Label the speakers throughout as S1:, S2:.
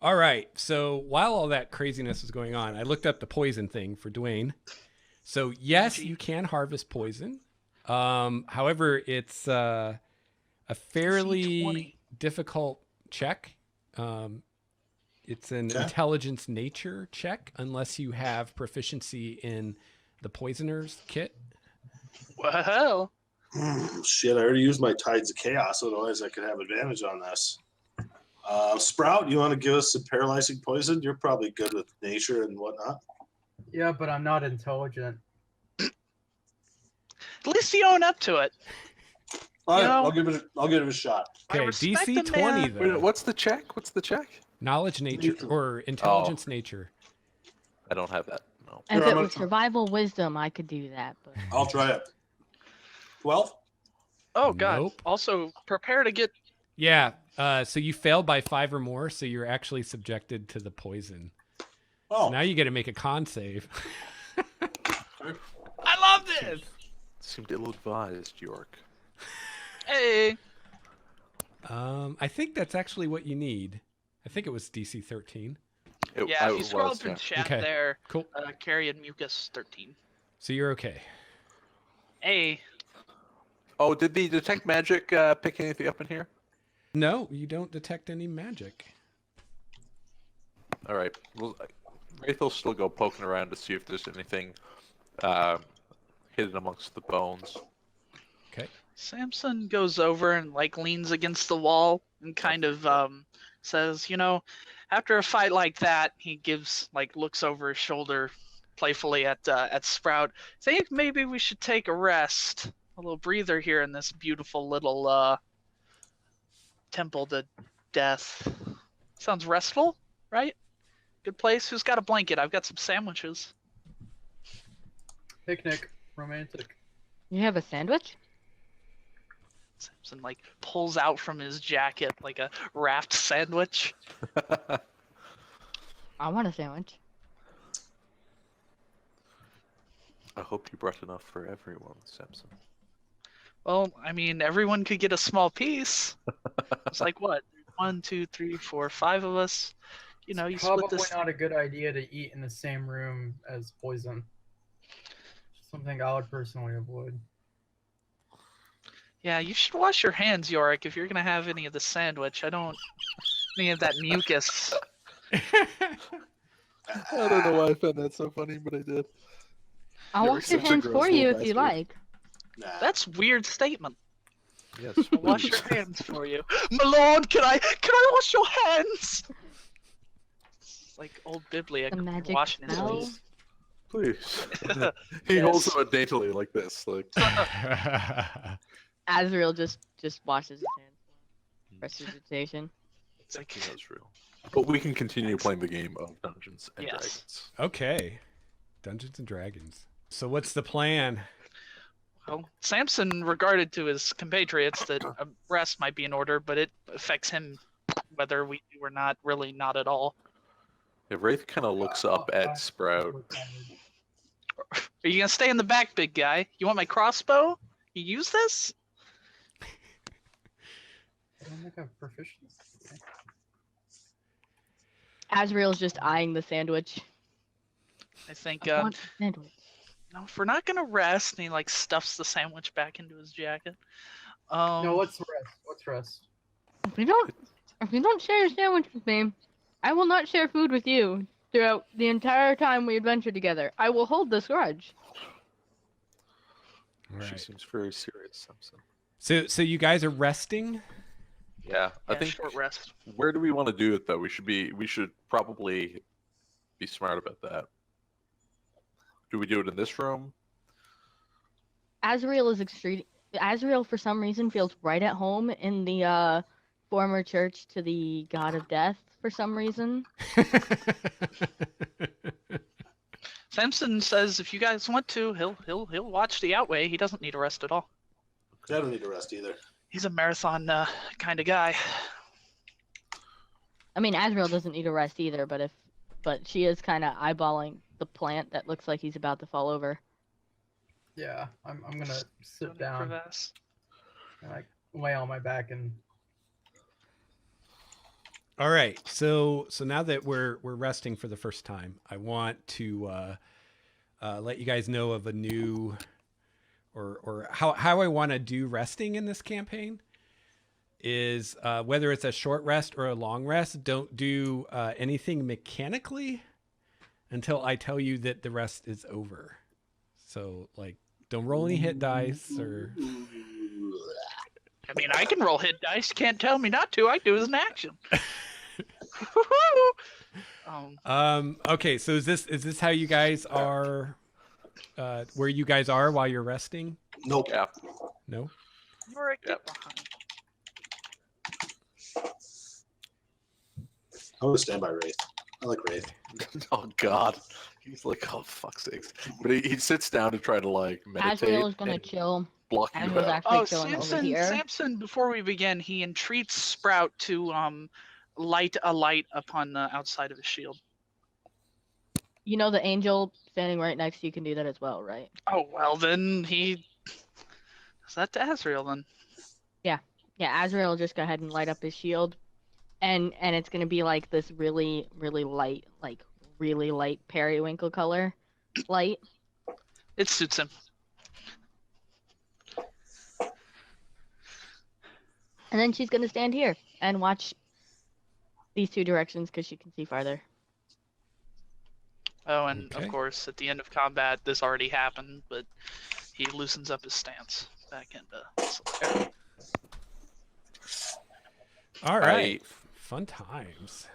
S1: All right. So while all that craziness was going on, I looked up the poison thing for Dwayne. So yes, you can harvest poison. However, it's a fairly
S2: DC-20.
S1: difficult check. Um, it's an
S3: Okay.
S1: intelligence nature check unless you have proficiency in the poisoner's kit.
S2: Well,
S3: Shit, I already used my Tides of Chaos, otherwise I could have advantage on this. Sprout, you want to give us some paralyzing poison? You're probably good with nature and whatnot.
S4: Yeah, but I'm not intelligent.
S2: at least you own up to it.
S3: All right,
S2: know-
S3: I'll give it a shot.
S2: I
S1: Okay,
S2: respect
S1: DC
S2: the
S1: 20
S2: man.
S1: though.
S5: Wait, what's the check?
S1: Knowledge nature or intelligence nature.
S5: I don't have that. No.
S6: If
S3: Here,
S6: it
S3: I'm
S6: was
S3: gonna-
S6: survival wisdom, I could do that. But
S3: I'll try it. 12?
S2: Oh god.
S1: Nope.
S2: Also, prepare to get.
S1: Yeah. So you failed by 5 or more, so you're actually subjected to the poison.
S3: Oh,
S1: Now you got to make a con save.
S2: I love this.
S5: Seemed ill-advised, York.
S2: Hey.
S1: I think that's actually what you need. I think it was DC 13.
S2: Yeah, if you scroll up in chat
S1: Okay.
S2: there,
S1: Cool.
S2: carry and mucus 13.
S1: So you're okay.
S2: Hey.
S5: Oh, did the detect magic pick anything up in here?
S1: No, you don't detect any magic.
S5: All right. Well, Wraith will still go poking around to see if there's anything hidden amongst the bones.
S1: Okay.
S2: Samson goes over and leans against the wall and kind of says, after a fight like that, he gives looks over his shoulder playfully at Sprout. Think maybe we should take a rest, a little breather here in this beautiful little temple to death. Sounds restful, right? Good place. Who's got a blanket? I've got some sandwiches.
S4: Picnic, romantic.
S6: you have a sandwich?
S2: Samson pulls out from his jacket a wrapped sandwich.
S6: I want a sandwich.
S5: I hope you brought enough for everyone, Samson.
S2: Well, I mean, everyone could get a small piece. It's what? 1, 2, 3, 4, 5 of us. You split
S4: Probably
S2: this.
S4: not a good idea to eat in the same room as poison. Something I would personally avoid.
S2: Yeah, you should wash your hands, Yorick, if you're gonna have any of the sandwich. I don't any of that mucus.
S5: I don't know why I found that so funny, but I did.
S6: I'll
S5: You're
S6: wash your
S5: such a
S6: hands
S5: gross
S6: for you
S5: little
S6: if you
S5: bastard.
S6: like.
S3: nah.
S2: That's a weird statement.
S5: Yes.
S2: I'll wash your hands for you. My lord, can I wash your hands? It's like old Biblia
S6: The magic
S2: washing his
S6: spell.
S2: hands.
S5: Please. He
S2: Yes.
S5: holds them daintily like this.
S6: Azrael just washes his hands. Prestidigitation.
S2: It's like,
S5: That's real. But we can continue playing the game of Dungeons and
S2: Yes.
S5: Dragons.
S1: Okay. Dungeons and Dragons. So what's the plan?
S2: well, Samson regarded to his compatriots that a rest might be in order, but it affects him whether we do or not, really not at all.
S5: Yeah, Wraith kind of looks up at Sprout.
S2: Are you gonna stay in the back, big guy? You want my crossbow? You use this?
S4: I don't think I have proficiency. Okay.
S6: Azrael's just eyeing the sandwich.
S2: I think
S6: I want a sandwich.
S2: no, if we're not gonna rest, and he stuffs the sandwich back into his jacket.
S4: No, let's rest. Let's rest.
S6: If you don't share your sandwich with me, I will not share food with you throughout the entire time we adventure together. I will hold this grudge.
S1: All
S5: She
S1: right.
S5: seems very serious, Samson.
S1: So you guys are resting?
S5: Yeah, I think.
S2: short rest.
S5: Where do we want to do it though? We should probably be smart about that. Do we do it in this room?
S6: Azrael is extreme. Azrael, for some reason, feels right at home in the former church to the god of death. For some reason,
S2: Samson says if you guys want to, he'll watch the Outway. He doesn't need a rest at all.
S3: I don't need to rest either.
S2: He's a marathon kind of guy.
S6: I mean, Azrael doesn't need a rest either. But she is kind of eyeballing the plant that looks like he's about to fall over.
S4: Yeah, I'm gonna sit
S2: Don't
S4: down
S2: crevasse.
S4: and lay on my back and
S1: All right. So now that we're resting for the first time, I want to let you guys know of a new or how I want to do resting in this campaign is whether it's a short rest or a long rest. Don't do anything mechanically until I tell you that the rest is over. So like, don't roll any hit dice or.
S2: I mean, I can roll hit dice. Can't tell me not to. I do as an action.
S1: Okay, so is this how you guys are? Where you guys are while you're resting?
S3: Nope.
S5: Yeah.
S1: No.
S2: You're a get behind.
S3: I'm gonna stand by Wraith. I like Wraith.
S5: Oh God. He's like, oh fuck's sakes. But he sits down to try to like meditate.
S6: Azrael is gonna
S5: and
S6: chill.
S5: block you
S6: Azrael's
S5: out.
S6: actually
S2: Oh,
S6: chilling over
S2: Samson!
S6: here.
S2: Samson! Before we begin, he entreats Sprout to light a light upon the outside of his shield.
S6: You know the angel standing right next to you can do that as well, right?
S2: Oh well, then he. Is that to Azrael then?
S6: Yeah, Azrael will just go ahead and light up his shield, and it's gonna be like this really light, like really light periwinkle color light.
S2: It suits him.
S6: And then she's gonna stand here and watch these two directions because she can see farther.
S2: Oh, and
S1: Okay.
S2: of course, at the end of combat, this already happened, but he loosens up his stance back into Solitaire.
S1: All right. Fun times.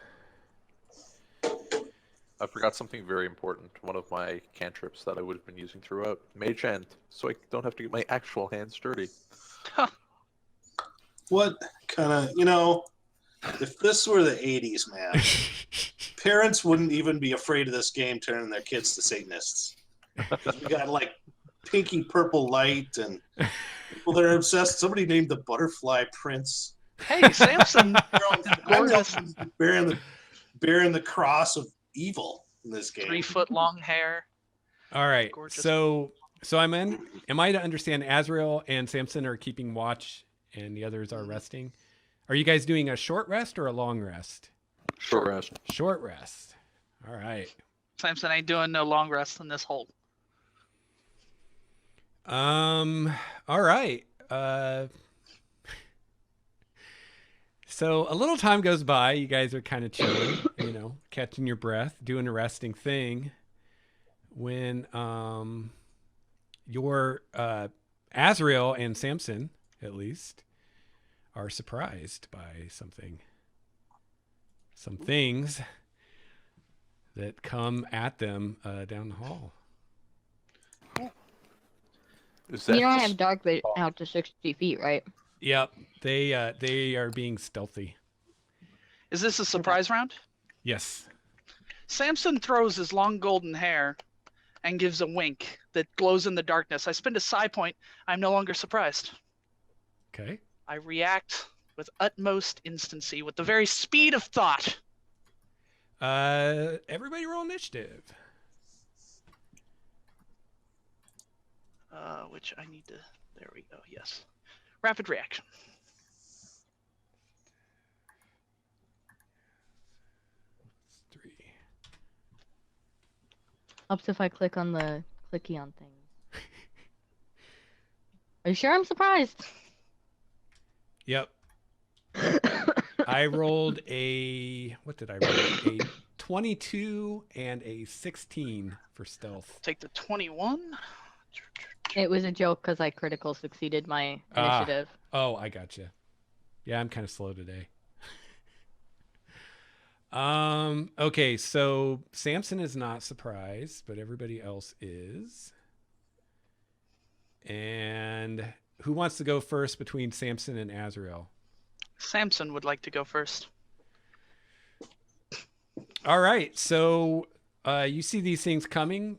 S5: I forgot something very important. One of my cantrips that I would have been using throughout. Mage Hand, so I don't have to get my actual hands dirty.
S3: What kind of, if this were the 80s, man, parents wouldn't even be afraid of this game turning their kids to Satanists. 'Cause we got like pinky purple light and people that are obsessed. Somebody named the Butterfly Prince.
S2: Hey, Samson!
S3: Gorgeous. Bearing the cross of evil in this game.
S2: 3-foot long hair.
S1: All right.
S2: Gorgeous.
S1: So am I to understand Azrael and Samson are keeping watch and the others are resting? Are you guys doing a short rest or a long rest?
S5: Short rest.
S1: Short rest. All right.
S2: Samson ain't doing no long rest in this hole.
S1: All right. So a little time goes by. You guys are kind of chilling, catching your breath, doing a resting thing. When your Azrael and Samson, at least, are surprised by some things that come at them down the hall.
S5: Is
S6: You
S5: that
S6: don't have dark vision out to 60 feet, right?
S1: Yep, they are being stealthy.
S2: Is this a surprise round?
S1: Yes.
S2: Samson throws his long golden hair and gives a wink that glows in the darkness. I spend a psi point. I'm no longer surprised.
S1: Okay.
S2: I react with utmost instancy, with the very speed of thought.
S1: Everybody roll initiative.
S2: Which I need to. There we go. Yes. Rapid reaction.
S1: Three.
S6: Helps if I click on the clicky on things. Are you sure I'm surprised?
S1: Yep. I rolled what did I roll? A 22 and a 16 for stealth.
S2: Take the 21.
S6: It was a joke because I critical succeeded my initiative.
S1: Oh, I gotcha. Yeah, I'm kind of slow today. Okay, so Samson is not surprised, but everybody else is. And who wants to go first between Samson and Azrael?
S2: Samson would like to go first.
S1: All right, so you see these things coming,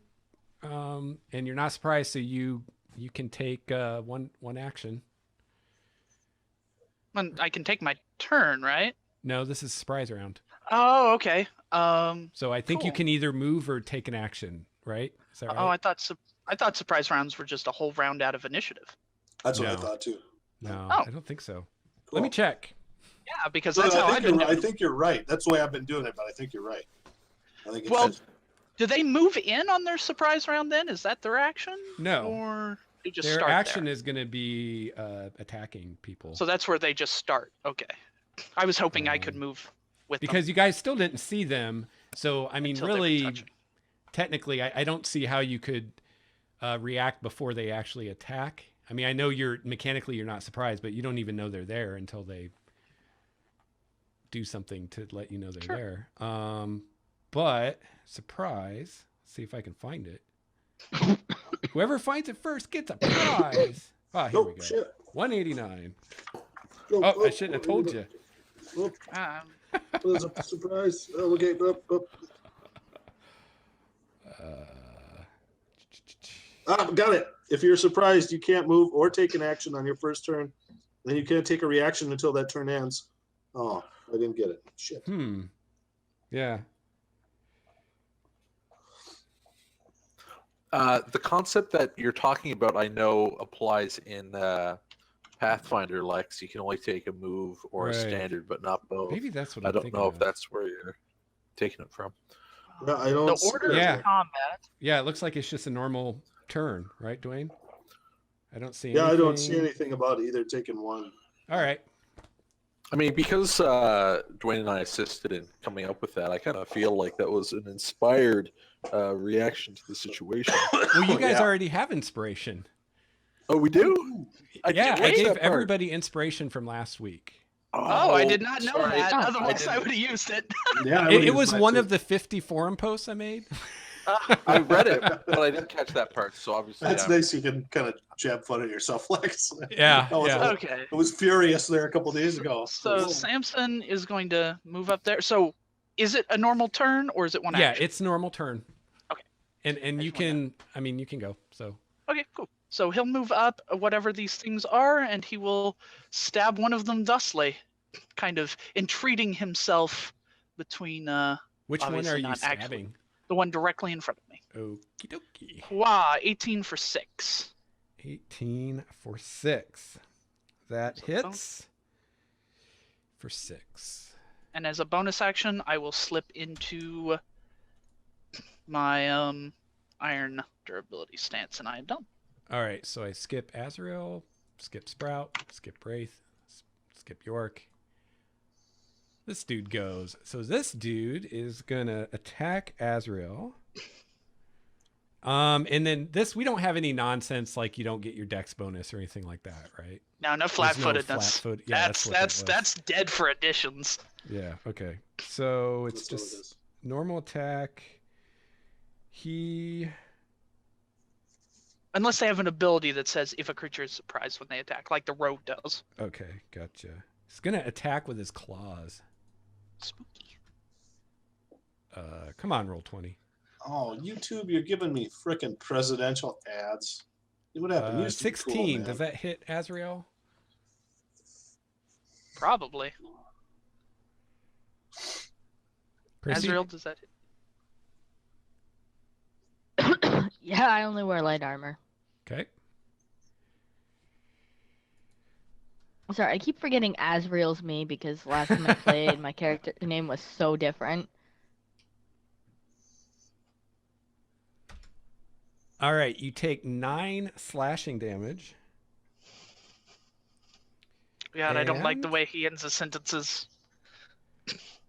S1: and you're not surprised, so you can take one action.
S2: I can take my turn, right?
S1: No, this is surprise round.
S2: Oh, okay.
S1: So I think you
S2: Cool.
S1: can either move or take an action, right? Is that right?
S2: Oh, I thought surprise rounds were just a whole round out of initiative.
S3: That's what I
S1: No.
S3: thought too.
S1: No,
S2: Oh.
S1: I don't think so.
S3: Cool.
S1: Let me check.
S2: Yeah, because
S3: So
S2: that's how I've been doing
S3: I
S2: it.
S3: think you're right. That's the way I've been doing it, but I think you're right. I think it's
S2: Well,
S3: just-
S2: do they move in on their surprise round then? Is that their action?
S1: No.
S2: Or they just
S1: Their
S2: start
S1: action
S2: there?
S1: is going to be attacking people.
S2: So that's where they just start. Okay. I was hoping I could
S1: Um,
S2: move with them
S1: because you guys still didn't see them. So, I mean,
S2: until they were
S1: really,
S2: touching.
S1: technically, I don't see how you could react before they actually attack. I mean, I know you're not surprised, but you don't even know they're there until they do something to let you know they're
S2: Sure.
S1: there. But surprise, see if I can find it. Whoever finds it first gets a prize. Ah, here
S3: Oh,
S1: we go.
S3: shit.
S1: 189.
S3: Oh,
S1: Oh, I shouldn't have told you.
S3: Oh,
S2: Um,
S3: there's a surprise. Oh, okay. Got it. If you're surprised, you can't move or take an action on your first turn. Then you can't take a reaction until that turn ends. Oh, I didn't get it. Shit.
S1: Yeah.
S5: The concept that you're talking about, I know, applies in Pathfinder Lex. You can only take a move or
S1: Right.
S5: a standard, but not both.
S1: Maybe that's what
S5: I
S1: I'm
S5: don't
S1: thinking
S5: know
S1: of.
S5: if that's where you're taking it from.
S3: No, I don't.
S2: the order
S1: Yeah.
S2: of combat.
S1: Yeah, it looks like it's just a normal turn, right, Dwayne? I don't see
S3: Yeah,
S1: anything.
S3: I don't see anything about either taking one.
S1: All right.
S5: I mean, because Dwayne and I assisted in coming up with that, I kind of feel like that was an inspired reaction to the situation.
S1: Well, you guys
S5: Yeah.
S1: already have inspiration.
S5: Oh, we do?
S1: I
S5: didn't catch
S1: gave
S5: that part.
S1: everybody inspiration from last week.
S2: Oh, I did not know
S5: sorry.
S2: that.
S6: Oh,
S2: Otherwise, I
S5: didn't-
S2: would have used it.
S3: Yeah,
S1: It was one of the 50 forum posts I made.
S5: I read it, but I didn't catch that part. So obviously,
S3: That's
S5: I'm-
S3: nice. You can kind of jab fun at yourself, Lex.
S1: Yeah,
S3: I was,
S1: yeah.
S2: Okay.
S3: I was furious there a couple days ago.
S2: So
S3: Whoa.
S2: Samson is going to move up there. So is it a normal turn or is it one
S1: Yeah,
S2: action?
S1: it's normal turn.
S2: Okay.
S1: And
S2: I
S1: you
S2: just wanna-
S1: can, I mean, you can go. So
S2: Okay, cool. So he'll move up whatever these things are, and he will stab one of them thusly, kind of entreating himself between
S1: which one
S2: Obviously
S1: are you
S2: not actually.
S1: stabbing?
S2: the one directly in front of me.
S1: Okie dokie.
S2: Wow, 18 for 6.
S1: 18 for 6. That
S2: So
S1: hits for 6.
S2: And as a bonus action, I will slip into my iron durability stance, and I am done.
S1: All right, so I skip Azrael, skip Sprout, skip Wraith, skip York. This dude goes. So this dude is gonna attack Azrael. And then this, we don't have any nonsense like you don't get your dex bonus or anything like that, right?
S2: No, no
S1: There's no
S2: flat-footedness.
S1: flat-foot- yeah,
S2: that's
S1: what that was.
S2: that's dead for additions.
S1: Yeah. Okay. So it's
S3: That's all it
S1: just
S3: is.
S1: normal attack. He.
S2: Unless they have an ability that says if a creature is surprised when they attack, like the rogue does.
S1: Okay, gotcha. He's gonna attack with his claws.
S2: Spooky.
S1: Come on, roll 20.
S3: Oh, YouTube, you're giving me frickin' presidential ads. What happened? You used to be cool,
S1: 16.
S3: man.
S1: Does that hit Azrael?
S2: Probably.
S1: Chrissy?
S2: Azrael, does that hit?
S6: Yeah, I only wear light armor.
S1: Okay.
S6: Sorry, I keep forgetting Azrael's me because last time I played, my character name was so different.
S1: All right, you take 9 slashing damage.
S2: God, I don't like the
S1: And?
S2: way he ends his sentences.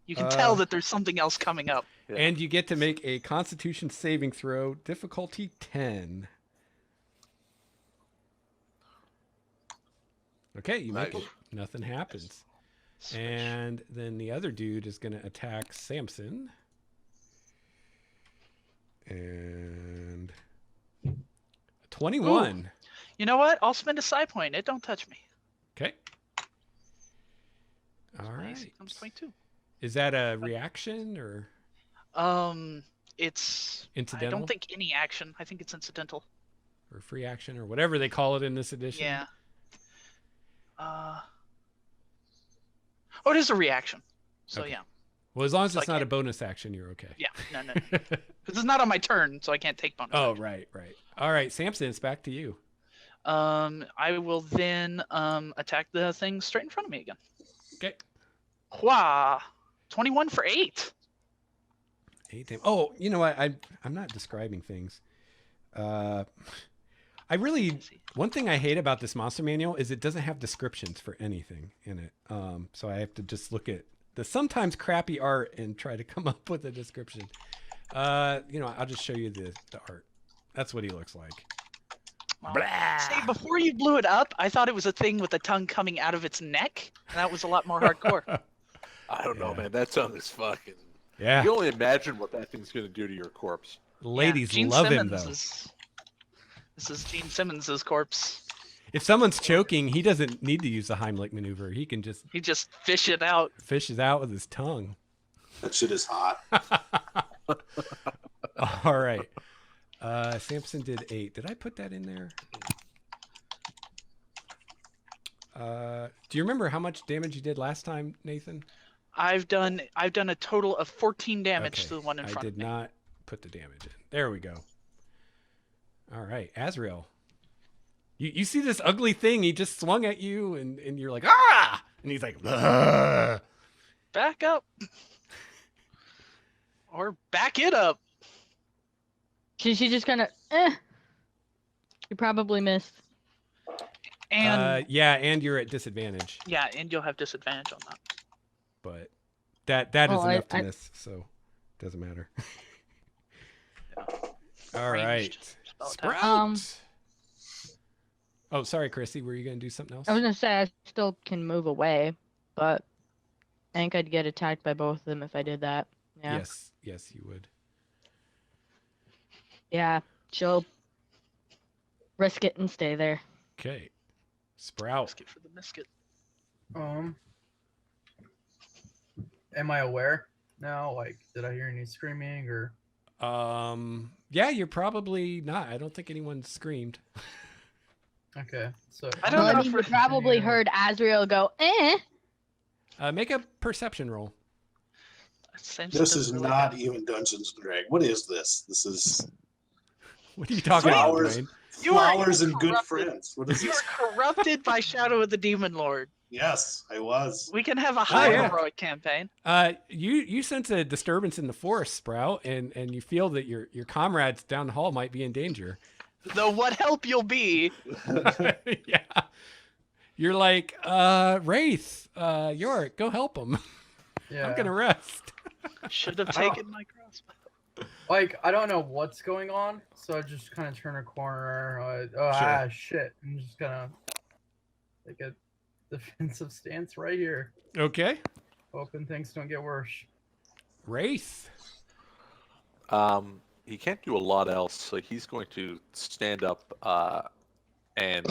S2: You can tell
S1: Uh,
S2: that there's something else coming up.
S5: Yeah.
S1: And you get to make a Constitution saving throw, difficulty 10. Okay, you make
S5: Nice.
S1: it. Nothing happens.
S2: Swish.
S1: And then the other dude is going to attack Samson. And 21.
S2: You know what? I'll spend a side point. It don't touch me.
S1: Okay. All
S2: My
S1: right.
S2: AC comes 22.
S1: Is that a reaction or
S2: It's.
S1: incidental
S2: I don't think any action. I think it's incidental.
S1: or free action or whatever they call it in this edition?
S2: Yeah. Oh, it is a reaction. So
S1: Okay.
S2: yeah.
S1: Well, as long as
S2: So I
S1: it's not a
S2: can't-
S1: bonus action, you're okay.
S2: Yeah. No. Because it's not on my turn, so I can't take bonus.
S1: Oh,
S2: action.
S1: right. All right, Samson, it's back to you.
S2: I will then attack the thing straight in front of me again.
S1: Okay.
S2: Wah. 21 for 8.
S1: 8 damage. Oh, you know what? I'm not describing things. I really, one thing I hate about this monster manual is it doesn't have descriptions for anything in it. So I have to just look at the sometimes crappy art and try to come up with a description. You know, I'll just show you the art. That's what he looks like.
S2: Well,
S1: Blah.
S2: see, before you blew it up, I thought it was a thing with the tongue coming out of its neck, and that was a lot more hardcore.
S5: I don't know,
S1: Yeah.
S5: man. That tongue is fucking.
S1: Yeah.
S5: You can only imagine what that thing's gonna do to your corpse.
S1: Ladies
S2: Gene
S1: love
S2: Simmons
S1: him, though.
S2: This is Gene Simmons' corpse.
S1: If someone's choking, he doesn't need to use the Heimlich maneuver. He can just
S2: He just fish it out.
S1: fish it out with his tongue.
S3: That shit is hot.
S1: All right. Samson did 8. Did I put that in there? Do you remember how much damage you did last time, Nathan?
S2: I've done a total of 14 damage to the one in
S1: I
S2: front
S1: did
S2: of me.
S1: not put the damage in. There we go. All right, Azrael. You see this ugly thing? He just swung at you, and you're like, ah! And he's like, ah!
S2: Back up. Or back it up.
S6: She just kind of, You probably missed.
S2: And
S1: yeah, and you're at disadvantage.
S2: yeah, and you'll have disadvantage on that.
S1: But that is
S6: Oh,
S1: enough to
S6: I-
S1: miss, so it doesn't matter.
S2: Yeah.
S1: All
S2: Ranged
S1: right.
S2: spell attack.
S1: Sprout. Oh, sorry, Chrissy. Were you going to do something else?
S6: I was gonna say I still can move away, but I think I'd get attacked by both of them if I did that. Yeah.
S1: Yes, you would.
S6: Yeah. She'll risk it and stay there.
S1: Okay. Sprout.
S2: Skip for the biscuit.
S4: Am I aware now? Like, did I hear any screaming or?
S1: Yeah, you're probably not. I don't think anyone screamed.
S4: Okay, so
S2: I don't
S6: Well,
S2: know
S6: I mean,
S2: for-
S6: you probably heard Azrael go, eh.
S1: Make a perception roll.
S2: Samson
S3: This
S2: doesn't
S3: is
S2: really
S3: not
S2: have-
S3: even Dungeons and Dragons. What is this? This is
S1: What are you talking about,
S3: Flowers.
S1: Dwayne?
S2: You are-
S3: flowers
S2: you are
S3: and good
S2: corrupted.
S3: friends. What is
S2: You
S3: this?
S2: were corrupted by Shadow of the Demon Lord.
S3: Yes, I was.
S2: We can have a high
S1: yeah.
S2: heroic campaign.
S1: You sense a disturbance in the forest, Sprout, and you feel that your comrades down the hall might be in danger.
S2: Though what help you'll be.
S1: Yeah. You're like, Wraith, Yorick, go help him.
S4: yeah,
S1: I'm gonna rest.
S2: Should have taken my crossbow.
S4: like I don't know what's going on, so I just kind of turn a corner. Shit, and just kind of take a defensive stance right here,
S1: Okay.
S4: hoping things don't get worse.
S1: Wraith.
S5: He can't do a lot else, so he's going to stand up and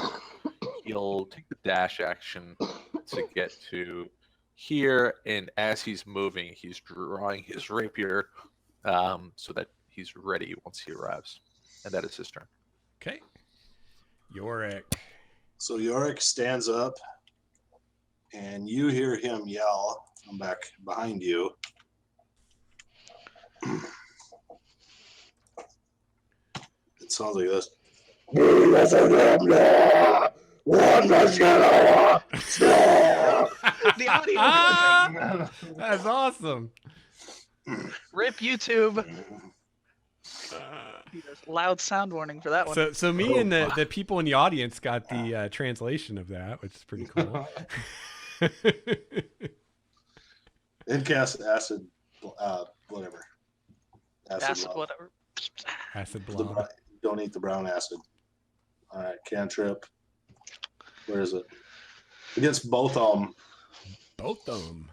S5: he'll take the dash action to get to here. And as he's moving, he's drawing his rapier so that he's ready once he arrives. And that is his turn.
S1: Okay. Yorick.
S3: So Yorick stands up, and you hear him yell from back behind you. It sounds like this.
S2: The audio.
S1: Ah! That's awesome.
S2: Rip YouTube. Loud sound warning for that one.
S1: So me and the people in the audience got the translation of that, which is pretty cool.
S3: And cast acid, whatever.
S2: Acid,
S3: love.
S2: whatever.
S1: Acid
S3: The
S1: blob.
S3: br- Don't eat the brown acid. All right, cantrip. Where is it? Against both of them.
S1: Both of them.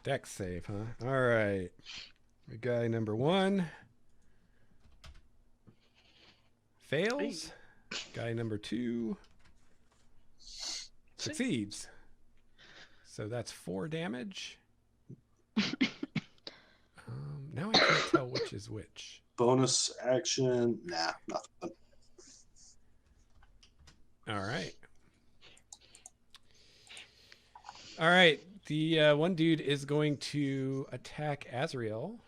S1: Dex save, huh? All right. Guy number 1 fails. Guy number 2 succeeds. So that's 4 damage. Now I can't tell which is which.
S3: Bonus action. Nah, nothing.
S1: All right. All right. The one dude is going to attack Azrael.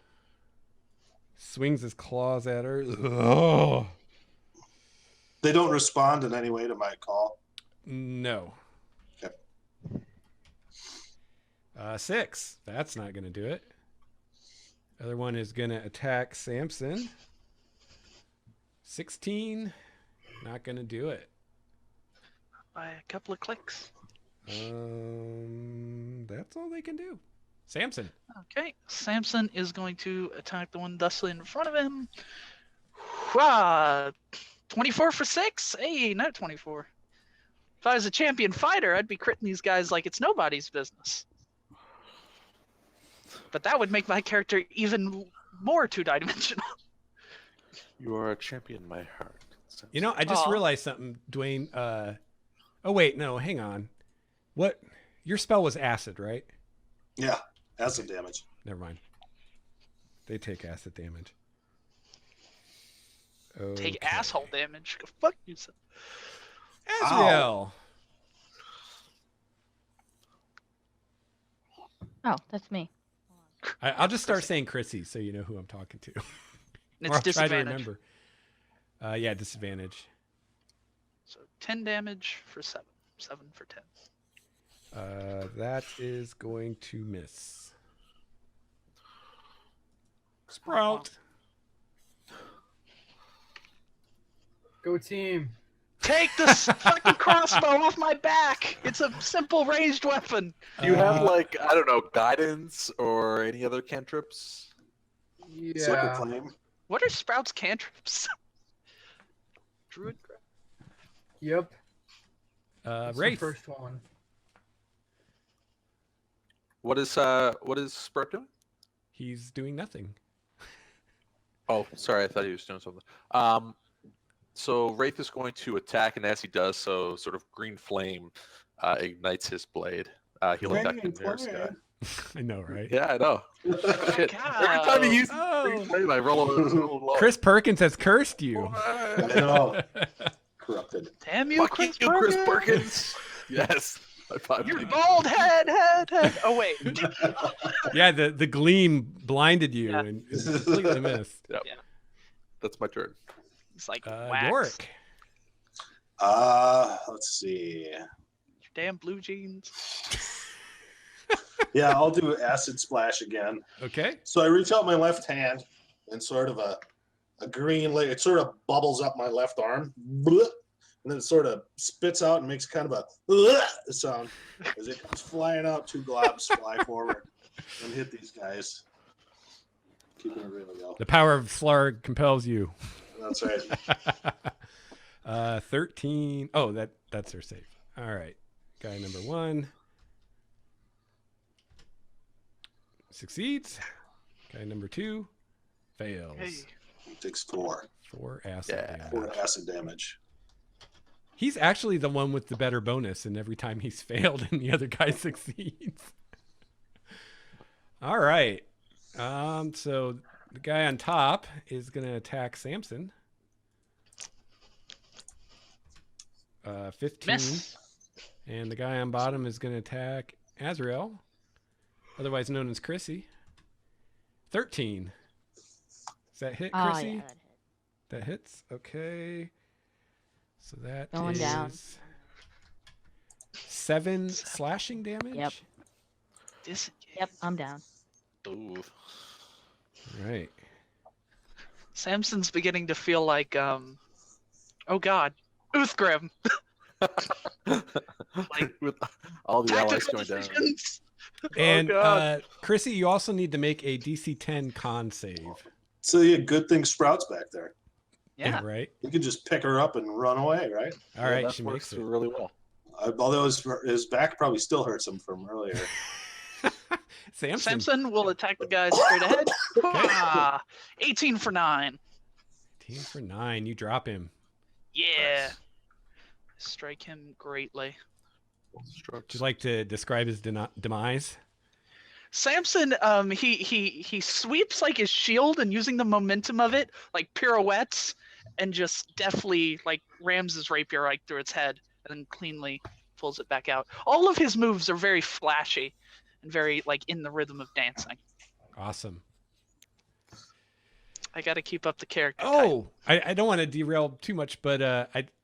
S1: Swings his claws at her. Oh.
S3: They don't respond in any way to my call.
S1: No.
S3: Okay.
S1: 6. That's not going to do it. Other one is going to attack Samson. 16. Not going to do it.
S2: By a couple of clicks.
S1: That's all they can do. Samson.
S2: Okay, Samson is going to attack the one thusly in front of him. Wah! 24 for 6? Hey, not 24. If I was a champion fighter, I'd be critting these guys like it's nobody's business. But that would make my character even more two-dimensional.
S5: You are a champion in my heart.
S1: You know, I just
S2: Aw.
S1: realized something, Dwayne. Oh, wait, no, hang on. What? Your spell was acid, right?
S3: Yeah, acid damage.
S1: Never mind. They take acid damage.
S2: Take
S1: Okay.
S2: asshole damage. Go fuck yourself.
S1: Azrael.
S6: Oh, that's me.
S1: I'll just start saying Chrissy so you know who I'm talking to.
S2: And
S1: Or
S2: it's
S1: I'll try to
S2: disadvantage.
S1: remember. Yeah, disadvantage.
S2: So 10 damage for 7. 7 for 10.
S1: That is going to miss. Sprout.
S4: Go team.
S2: Take this fucking crossbow off my back! It's a simple ranged weapon.
S5: Do you have
S1: Uh,
S5: like, I don't know, guidance or any other cantrips?
S3: Slip of
S4: Yeah.
S3: flame.
S2: What are Sprout's cantrips? Druid crap.
S4: Yep. That's the
S1: Wraith.
S4: first one.
S5: What is Sprout doing?
S1: He's doing nothing.
S5: Oh, sorry, I thought he was doing something. So Wraith is going to attack, and as he does so, sort of green flame ignites his blade. He'll attack the
S3: Green
S5: nearest guy.
S3: flame.
S1: I know, right?
S5: Yeah, I know. Shit.
S2: God.
S5: Every time he uses
S1: Oh.
S5: green flame, I roll a little low.
S1: Chris Perkins has cursed you.
S3: I know. Corrupted.
S2: Damn you,
S5: Fuck
S2: Chris
S5: you, Chris
S2: Perkins.
S5: Perkins. Yes. High five,
S2: Your
S5: baby.
S2: bald head. Oh, wait.
S1: Yeah, the gleam blinded you
S2: Yeah.
S1: and completely missed.
S5: Yep.
S2: Yeah.
S5: That's my turn.
S2: It's like wax.
S1: Yorick.
S3: Let's see.
S2: Damn blue jeans.
S3: Yeah, I'll do acid splash again.
S1: Okay.
S3: So I reach out my left hand and sort of a green light. It sort of bubbles up my left arm. Bleh, and then it sort of spits out and makes kind of a bleh sound as it comes flying out. 2 globs fly forward and hit these guys. Keeping it real, yo.
S1: The power of Slarg compels you.
S3: That's right.
S1: 13. Oh, that's her save. All right. Guy number 1 succeeds. Guy number 2 fails.
S2: Hey.
S3: Takes 4.
S1: 4 acid
S5: Yeah.
S1: damage.
S3: 4 acid damage.
S1: He's actually the one with the better bonus, and every time he's failed and the other guy succeeds. All right. So the guy on top is going to attack Samson. 15.
S2: Miss.
S1: And the guy on bottom is going to attack Azrael, otherwise known as Chrissy. 13. Does that hit,
S6: Oh,
S1: Chrissy?
S6: yeah, that hit.
S1: That hits. Okay. So that
S6: Going down.
S1: is 7 slashing damage.
S6: Yep.
S2: Disengage.
S6: Yep, I'm down.
S5: Ooh.
S1: Right.
S2: Samson's beginning to feel like, oh god, Uthgrim. Like,
S5: With all the allies
S2: tactical
S5: going down.
S2: decisions.
S1: And
S5: God.
S1: Chrissy, you also need to make a DC 10 con save.
S3: So yeah, good thing Sprout's back there.
S2: Yeah.
S1: Right.
S3: You can just pick her up and run away, right?
S1: All right.
S5: that
S1: She
S5: works
S1: makes it.
S5: really well.
S3: Although his back probably still hurts him from earlier.
S1: Samson.
S2: Samson will attack the guy straight ahead. Ah, 18 for 9.
S1: 18 for 9. You drop him.
S2: Yeah. Strike him greatly.
S1: Would you like to describe his demise?
S2: Samson, he sweeps like his shield and using the momentum of it, like pirouettes, and just deftly like rams his rapier right through its head, and then cleanly pulls it back out. All of his moves are very flashy and very like in the rhythm of dancing.
S1: Awesome.
S2: I got to keep up the character. type.
S1: Oh, I don't want to derail too much, but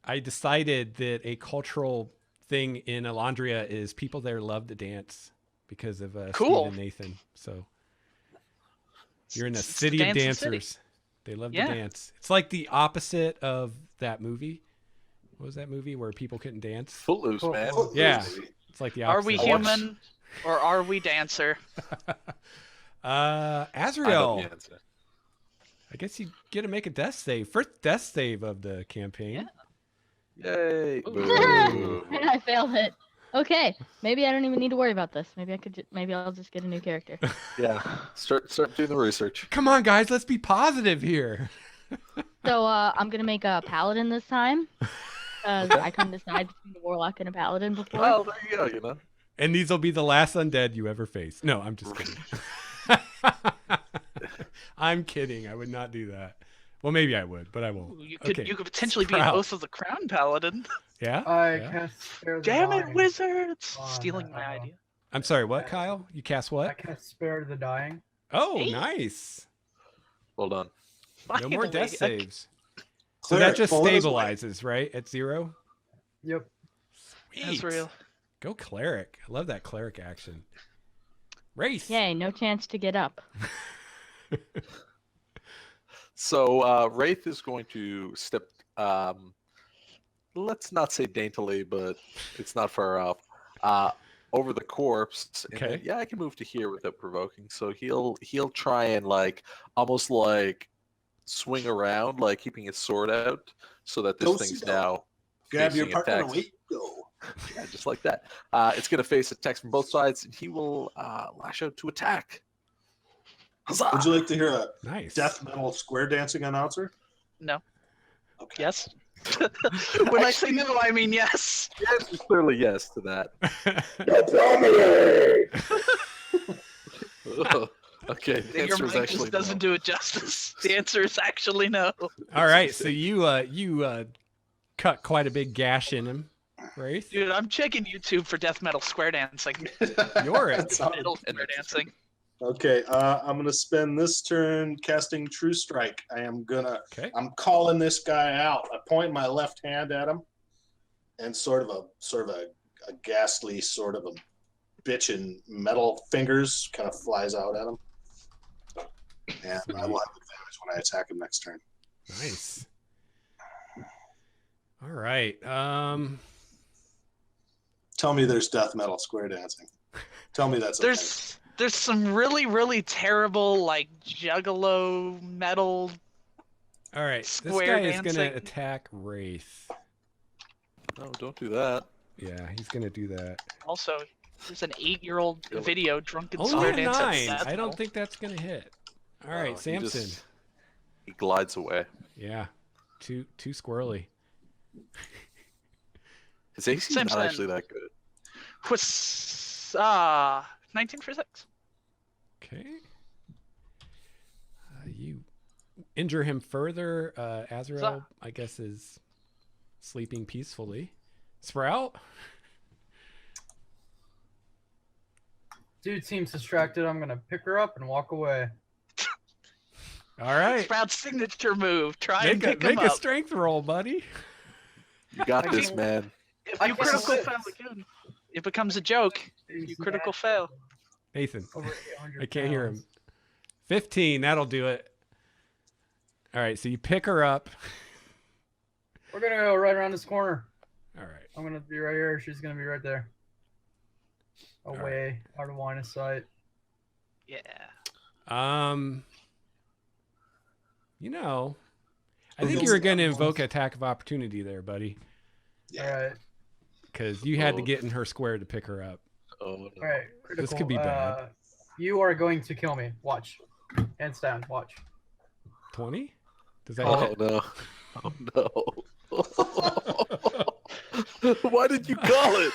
S1: I decided that a cultural thing in Elandria is people there love to dance. because of
S2: Cool.
S1: Steve and Nathan. So you're in a
S2: It's the
S1: city of
S2: dancing city.
S1: dancers. They love
S2: Yeah.
S1: to dance. It's like the opposite of that movie. What was that movie where people couldn't dance?
S5: Footloose, man.
S4: Footloose.
S1: Yeah. It's like the opposite.
S2: Are we
S1: of
S5: watched-
S1: that.
S2: human or are we dancer?
S5: I know
S1: Azrael.
S5: the answer.
S1: I guess you get to make a death save. First death save of the campaign.
S5: Yay!
S2: Ooh.
S5: Boo.
S6: And I failed it. Okay, maybe I don't even need to worry about this. Maybe I could. Maybe I'll just get a new character.
S5: Yeah, start doing the research.
S1: Come on, guys. Let's be positive here.
S6: So I'm gonna make a paladin this time. I couldn't decide between a warlock and a paladin before.
S5: Well, there you go. You know.
S1: And these will be the last undead you ever face. No, I'm just kidding. I'm kidding. I would not do that. Well, maybe I would, but I won't.
S2: You could
S1: Okay.
S2: you could potentially be
S1: Sprout.
S2: Oath of the Crown Paladin.
S1: Yeah?
S4: I
S1: Yeah.
S4: cast Spare the
S2: Damn it,
S4: Dying.
S2: wizards!
S4: Oh,
S2: Stealing
S4: no.
S2: my idea.
S1: I'm sorry, what, Kyle? You cast
S4: I
S1: what?
S4: cast Spare the Dying.
S1: Oh,
S2: Hey.
S1: nice.
S5: Well done.
S1: No more
S2: Finally,
S1: death
S2: a-
S1: saves. So
S3: Cleric,
S1: that just
S3: pull his way.
S1: stabilizes, right? At 0?
S4: Yep.
S2: That's real.
S1: Go cleric. I love that cleric action. Race.
S6: Yay, no chance to get up.
S5: So Wraith is going to step. Let's not say daintily, but it's not far off. Over the corpse. And
S1: Okay.
S5: then, yeah, I can move to here without provoking. So he'll try and like almost like swing around, like keeping his sword out, so that this thing's
S3: Do-si-do.
S5: now
S3: Grab your
S5: facing
S3: partner and
S5: attacks.
S3: away you go.
S5: Yeah, just like that. It's going to face attacks from both sides, and he will lash out to attack. Huzzah!
S3: Would you like to hear a
S1: Nice.
S3: death metal square dancing announcer?
S2: No.
S3: Okay.
S2: Yes. When I say no, I mean yes.
S5: Yes, it's clearly yes to that. Okay, the
S2: Your
S5: answer is
S2: mic
S5: actually
S2: just doesn't
S5: no.
S2: do it justice. The answer is actually no.
S1: All right, so you cut quite a big gash in him, Wraith.
S2: Dude, I'm checking YouTube for death metal square dancing.
S1: You're it.
S3: That sounded-
S2: Metal square dancing.
S3: Okay, I'm gonna spend this turn casting True Strike.
S1: Okay.
S3: I'm calling this guy out. I point my left hand at him, and sort of a ghastly sort of a bitchin' metal fingers kind of flies out at him, and I will have advantage when I attack him next turn.
S1: Nice. All right.
S3: Tell me there's death metal square dancing. Tell me that's okay.
S2: There's some really, really terrible like juggalo metal.
S1: All right. This
S2: Square
S1: guy is gonna
S2: dancing.
S1: attack Wraith.
S5: No, don't do that.
S1: Yeah, he's gonna do that.
S2: Also, there's an 8-year-old
S5: Really?
S2: video drunken
S1: Only
S2: square
S1: a
S2: dance.
S1: 9.
S2: Death
S1: I don't
S2: metal.
S1: think that's gonna hit. All
S5: No,
S1: right,
S5: he
S1: Samson.
S5: just- He glides away.
S1: Yeah, too squirrely.
S5: His AC is not
S2: Simpson.
S5: actually that good.
S2: Was 19 for 6.
S1: Okay. You injure him further. Azrael, I guess, is sleeping peacefully. Sprout.
S4: Dude seems distracted. I'm gonna pick her up and walk away.
S1: All right.
S2: Sprout's signature move. Try and
S1: Make
S2: pick him
S1: a
S2: up.
S1: strength roll, buddy.
S5: You got
S2: I
S5: this,
S2: mean-
S5: man.
S2: If
S4: I
S2: you
S4: can't
S2: critical
S4: assist.
S2: fail again, it becomes a joke. If you critical fail.
S1: Nathan,
S4: Over 800
S1: I can't hear him.
S4: pounds.
S1: 15. That'll do it. All right. So you pick her up.
S4: We're gonna go right around this corner.
S1: All right.
S4: I'm gonna be right here. She's gonna be right there.
S1: right.
S4: Away, out of line of sight.
S2: Yeah.
S1: You know, I
S3: Who
S1: think
S3: goes
S1: you were going to
S3: down
S1: invoke
S3: once?
S1: attack of opportunity there, buddy,
S3: Yeah.
S4: All right,
S1: because you had to
S5: Oh.
S1: get in her square to pick her up.
S5: Oh, no.
S4: all right. Critical.
S1: could be bad.
S4: You are going to kill me. Watch. Hands down. Watch.
S1: 20? Does that
S5: Oh
S1: hit?
S5: no. Oh no. Why did you call it?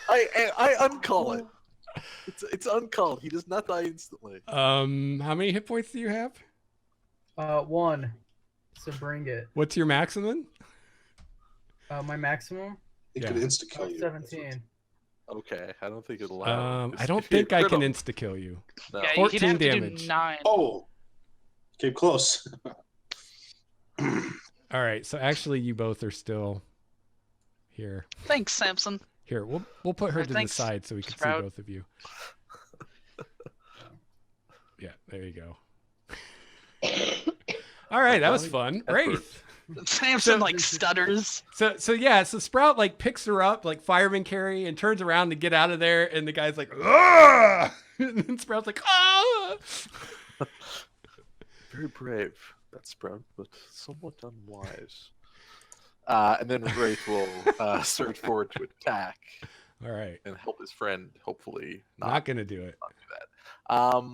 S5: I uncall it. It's uncalled. He does not die instantly.
S1: How many hit points do you have?
S4: 1. So bring it.
S1: What's your maximum?
S4: My maximum.
S3: It
S1: Yeah.
S3: could insta kill you.
S4: 17.
S5: Okay, I don't think it'll allow.
S1: I don't think I can insta kill you.
S5: No.
S2: Yeah,
S1: 14
S2: he'd have to
S1: damage.
S2: do 9.
S3: Oh, came close.
S1: All right, so actually you both are still here.
S2: Thanks, Samson.
S1: Here, we'll put her
S2: Or
S1: to the
S2: thanks,
S1: side so we can
S2: Sprout.
S1: see both of you. Yeah, there you go. All right, that was fun. Wraith.
S2: Samson like stutters.
S1: So yeah, so Sprout like picks her up like fireman carry and turns around to get out of there, and the guy's like, "Ah!" And then Sprout's like, "Ah!"
S5: Very brave, that Sprout, but somewhat unwise. And then Wraith will surge forward to attack
S1: All right,
S5: and help his friend. Hopefully,
S1: not gonna do it.
S5: not do that.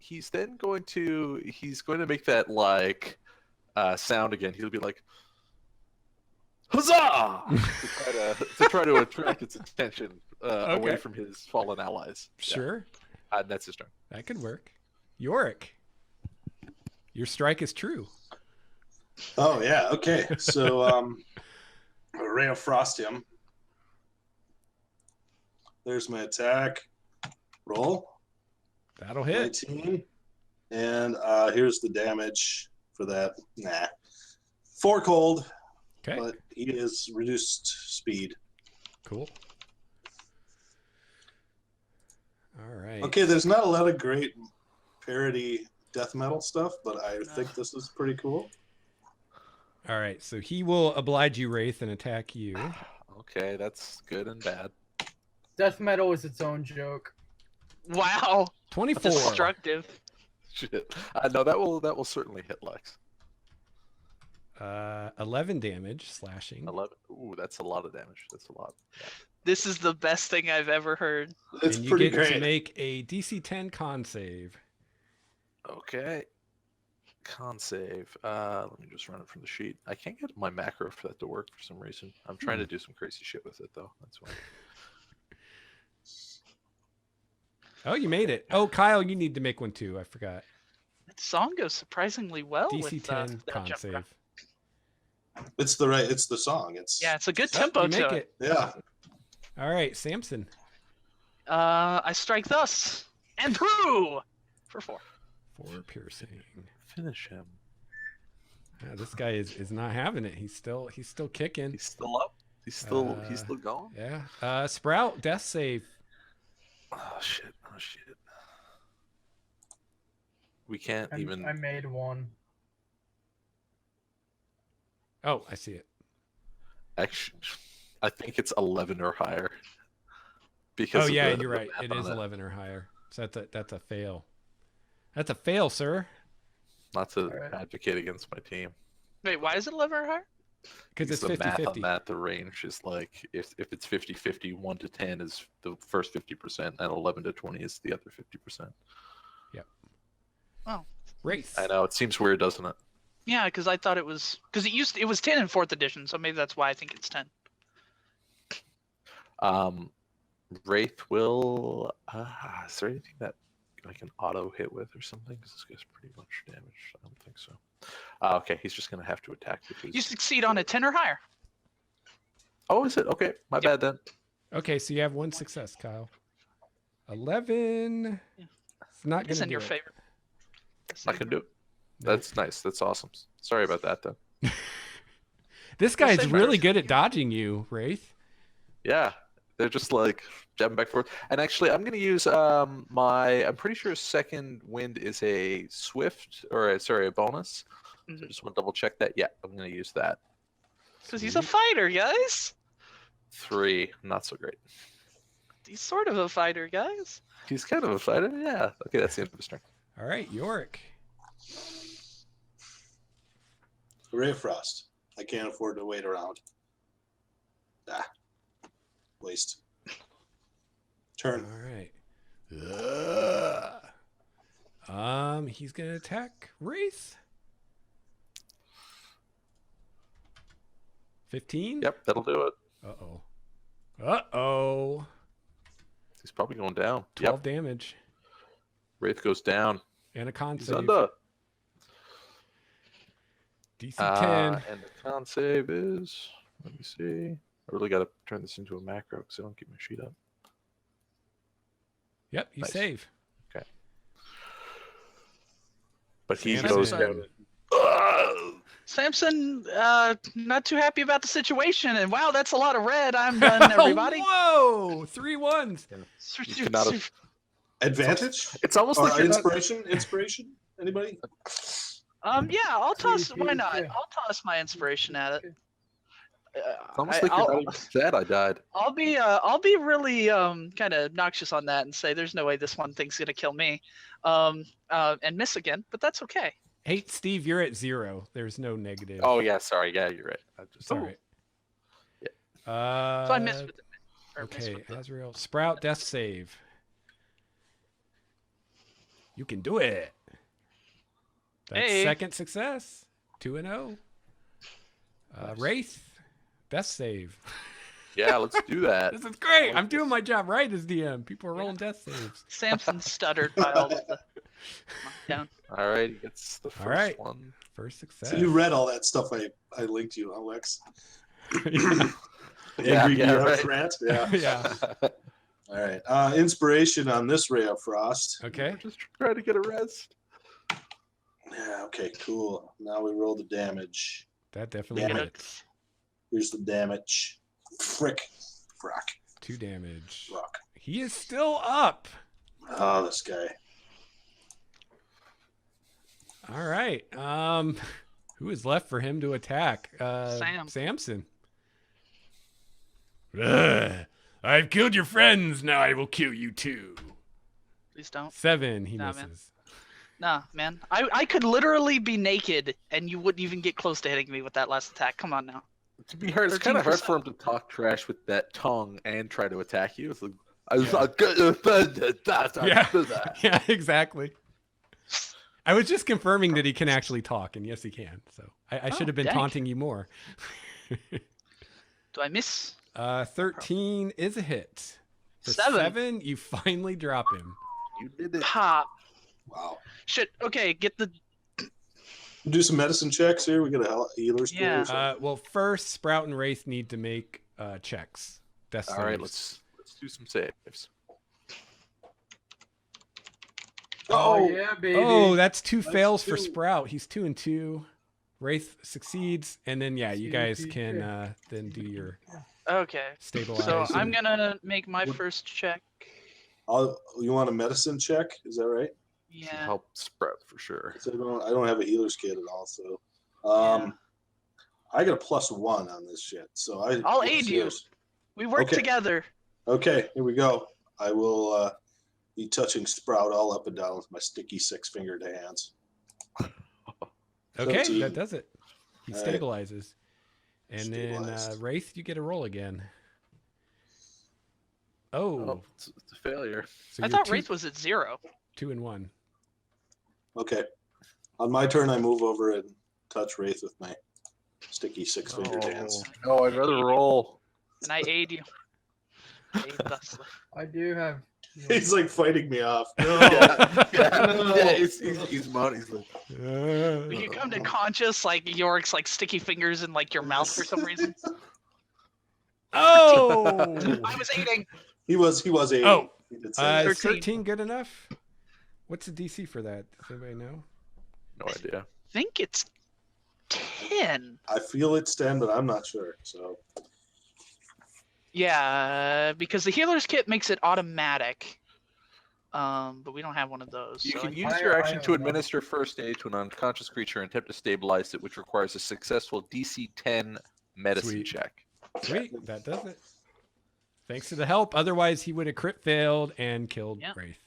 S5: He's then going to make that like sound again. He'll be like, "Huzzah!" to try to attract its attention away from his fallen allies.
S1: Sure,
S5: Yeah. That's his turn.
S1: that could work. Yorick, your strike is true.
S3: Oh yeah, okay. So Ray of Frost him. There's my attack. Roll.
S1: That'll hit.
S3: 19. And here's the damage for that. Nah. 4 cold,
S1: Okay,
S3: but he is reduced speed.
S1: cool. All right.
S3: Okay, there's not a lot of great parody death metal stuff, but I think this is pretty cool.
S1: All right, so he will oblige you, Wraith, and attack you.
S5: Okay, that's good and bad.
S4: Death metal is its own joke.
S2: Wow.
S1: 24.
S2: Destructive.
S5: Shit. No, that will certainly hit Lex.
S1: 11 damage, slashing.
S5: 11. Ooh, that's a lot of damage. That's a lot. Yeah.
S2: This is the best thing I've ever heard.
S3: It's
S1: And you
S3: pretty
S1: get
S3: great.
S1: to make a DC 10 con save.
S5: Okay. Con save. Let me just run it from the sheet. I can't get my macro for that to work for some reason. I'm trying to do some crazy shit with it though. That's why.
S1: Oh, you made it. Oh, Kyle, you need to make one too. I forgot.
S2: That song goes surprisingly well
S1: DC
S2: with
S1: 10
S2: that
S1: con
S2: jump
S1: save.
S2: rope.
S3: It's the song. It's
S2: Yeah, it's a good
S1: Oh,
S2: tempo
S1: you make
S2: to it.
S3: yeah.
S1: All right, Samson.
S2: I strike thus and through for 4.
S1: 4 piercing.
S5: Finish him.
S1: Yeah, this guy is not having it. He's still kicking.
S5: He's still up. He's still going.
S1: Yeah. Sprout, death save.
S5: Oh shit. Oh shit. We can't even.
S4: I made one.
S1: Oh, I see it.
S5: Actually, I think it's 11 or higher. Because
S1: Oh
S5: of
S1: yeah,
S5: the
S1: you're right.
S5: math
S1: It
S5: on
S1: is 11 or higher. So that's a fail. That's a fail, sir.
S5: Not to
S4: Alright.
S5: advocate against my team.
S2: Wait, why is it 11 or higher?
S1: Because it's
S5: the math on
S1: 50-50.
S5: that, the range is like if it's 50-50, 1 to 10 is the first 50%, and 11 to 20 is the other 50%.
S2: Oh.
S1: Wraith.
S5: I know it seems weird, doesn't it?
S2: Yeah, because I thought it was it was 10 in 4th edition, so maybe that's why I think it's 10.
S5: Wraith will. Is there anything that I can auto hit with or something? Because this guy's pretty much damaged. I don't think so. Okay, he's just gonna have to attack with his.
S2: You succeed on a 10 or higher.
S5: Oh, is it? Okay, my bad then.
S1: Okay, so you have 1 success, Kyle. 11.
S2: Yeah.
S1: It's not
S2: It's
S1: gonna
S2: in
S1: do
S2: your
S1: it.
S2: favor.
S5: I can do it. That's nice. That's awesome. Sorry about that, though.
S1: This
S2: We'll
S1: guy's
S2: save
S1: really
S2: ours.
S1: good at dodging you, Wraith.
S5: Yeah, they're just like jabbing back and forth. And actually, I'm going to use I'm pretty sure second wind is a swift, or a bonus. So I
S2: Mhm.
S5: just want to double check that. Yeah, I'm going to use that.
S2: Because he's a fighter, guys.
S5: 3, not so great.
S2: He's sort of a fighter, guys.
S5: He's kind of a fighter, yeah. Okay, that's the end of his turn.
S1: All right, Yorick.
S3: Ray of Frost. I can't afford to wait around. Waste. Turn.
S1: All right. He's gonna attack Wraith. 15.
S5: Yep, that'll do it.
S1: Uh-oh.
S5: He's probably going down.
S1: 12 damage
S5: Wraith goes down.
S1: and a con
S5: He's
S1: save.
S5: under.
S1: DC 10.
S5: And the con save is, let me see. I really got to turn this into a macro because I don't keep my sheet up.
S1: Yep, you
S5: nice.
S1: save.
S5: But he
S1: Samson.
S5: goes down.
S2: Samson, not too happy about the situation, and wow, that's a lot of red. I'm done, everybody.
S1: Whoa! 3 1s.
S5: You cannot have,
S3: Advantage?
S5: It's almost
S3: Or
S5: like you're not-
S3: inspiration? Inspiration? Anybody?
S2: Yeah, I'll toss.
S4: See,
S2: Why not?
S4: yeah.
S2: I'll toss my inspiration at it.
S5: it's almost like you're not even sad I died.
S2: I'll be really kind of obnoxious on that and say there's no way this one thing's gonna kill me, and miss again, but that's okay.
S1: Hey, Steve, you're at 0. There's no negative.
S5: Oh yeah, sorry. Yeah, you're right.
S1: It's all right.
S2: So I missed with the
S1: Okay, Azrael. Sprout, death save. You can do it. That's
S2: Hey.
S1: second success. 2-0. Wraith, death save.
S5: Yeah, let's do that.
S1: This is great. I'm doing my job right as DM. People are rolling death saves.
S2: Samson stuttered by all of the down.
S5: All right, he gets the first
S1: right.
S5: one.
S1: First success.
S3: So you read all that stuff I linked you, huh, Lex?
S5: Yeah,
S3: Angry
S5: yeah,
S3: DM
S5: right.
S3: rant? Yeah.
S1: Yeah.
S3: All right. Inspiration on this Ray of Frost.
S1: Okay.
S5: Just trying to get a rest.
S3: Yeah, okay, cool. Now we roll the damage.
S1: That definitely
S3: Damn it.
S1: hits.
S3: Here's the damage. Frack.
S1: 2 damage.
S3: Rock.
S1: He is still up.
S3: Oh, this guy.
S1: All right. Who is left for him to attack?
S2: Sam.
S1: Samson. I've killed your friends. Now I will kill you too.
S2: Please don't.
S1: 7. He
S2: Nah, man.
S1: misses.
S2: Nah, man. I could literally be naked and you wouldn't even get close to hitting me with that last attack. Come on now.
S5: To be heard, it's kind of hard
S2: 13%.
S5: for him to talk trash with that tongue and try to attack you. It's like, I was
S1: Yeah. Yeah, exactly. I was just confirming that he can actually talk, and yes, he can. So I should have been
S2: dang.
S1: taunting you more.
S2: Do I miss?
S1: 13 is a hit. For
S2: 7.
S1: 7, you finally drop him.
S5: You did it.
S2: Pop.
S3: Wow.
S2: Shit. Okay, get the.
S3: Do some medicine checks here. We got a healer's kit
S2: Yeah.
S3: or something.
S1: Well, first, Sprout and Wraith need to make checks. Death
S5: All right,
S1: saves.
S5: let's do some saves.
S4: Oh, yeah, baby.
S1: Oh, that's 2
S3: That's
S1: fails for
S3: 2.
S1: Sprout. He's 2 and 2. Wraith succeeds, and then you
S4: Two,
S1: guys
S4: two,
S1: can
S4: two.
S1: then do your
S2: Okay.
S1: stabilize.
S2: So I'm
S1: and-
S2: gonna make my
S3: What-
S2: first check.
S3: You want a medicine check? Is that right?
S5: Should
S2: Yeah.
S5: help Sprout for sure.
S3: So I don't have a healer's kit at all, so
S2: Yeah.
S3: I got a +1 on this shit. So
S2: I'll
S3: what's
S2: aid you.
S3: yours?
S2: We work
S3: Okay.
S2: together.
S3: Okay, here we go. I will be touching Sprout all up and down with my sticky 6-fingered hands.
S1: Okay,
S3: 13.
S1: that does it. He
S3: All right.
S1: stabilizes. And then
S3: Stabilized.
S1: Wraith, you get a roll again.
S5: Oh,
S1: Oh,
S5: it's a failure.
S1: so
S2: I
S1: you're
S2: thought
S1: 2,
S2: Wraith was at 0.
S1: 2 and 1.
S3: Okay. On my turn, I move over and touch Wraith with my sticky 6-fingered hands.
S5: No, I'd rather roll.
S2: And I aid you. Aid thusly.
S4: I do have.
S3: He's like fighting me off.
S5: Yeah, he's mounting. He's like,
S2: You come to conscious, like Yorick's like sticky fingers in like your mouth for some reason.
S1: Oh!
S2: I was aiding.
S3: He was 8.
S1: Oh.
S3: He did say that.
S1: Is
S2: 13.
S1: 13 good enough? What's the DC for that? Does anybody know?
S5: no idea.
S2: I think it's 10.
S3: I feel it's 10, but I'm not sure. So
S2: Yeah, because the healer's kit makes it automatic. But we don't have one of those.
S5: You
S2: so
S5: can
S2: I-
S5: use
S4: I-
S5: your
S4: I
S5: action
S4: have
S5: to
S4: one.
S5: administer first aid to an unconscious creature and attempt to stabilize it, which requires a successful DC 10 medicine
S1: Sweet.
S5: check.
S1: Sweet, that does it. Thanks to the help. Otherwise, he would have crit failed and killed
S2: Yeah.
S1: Wraith.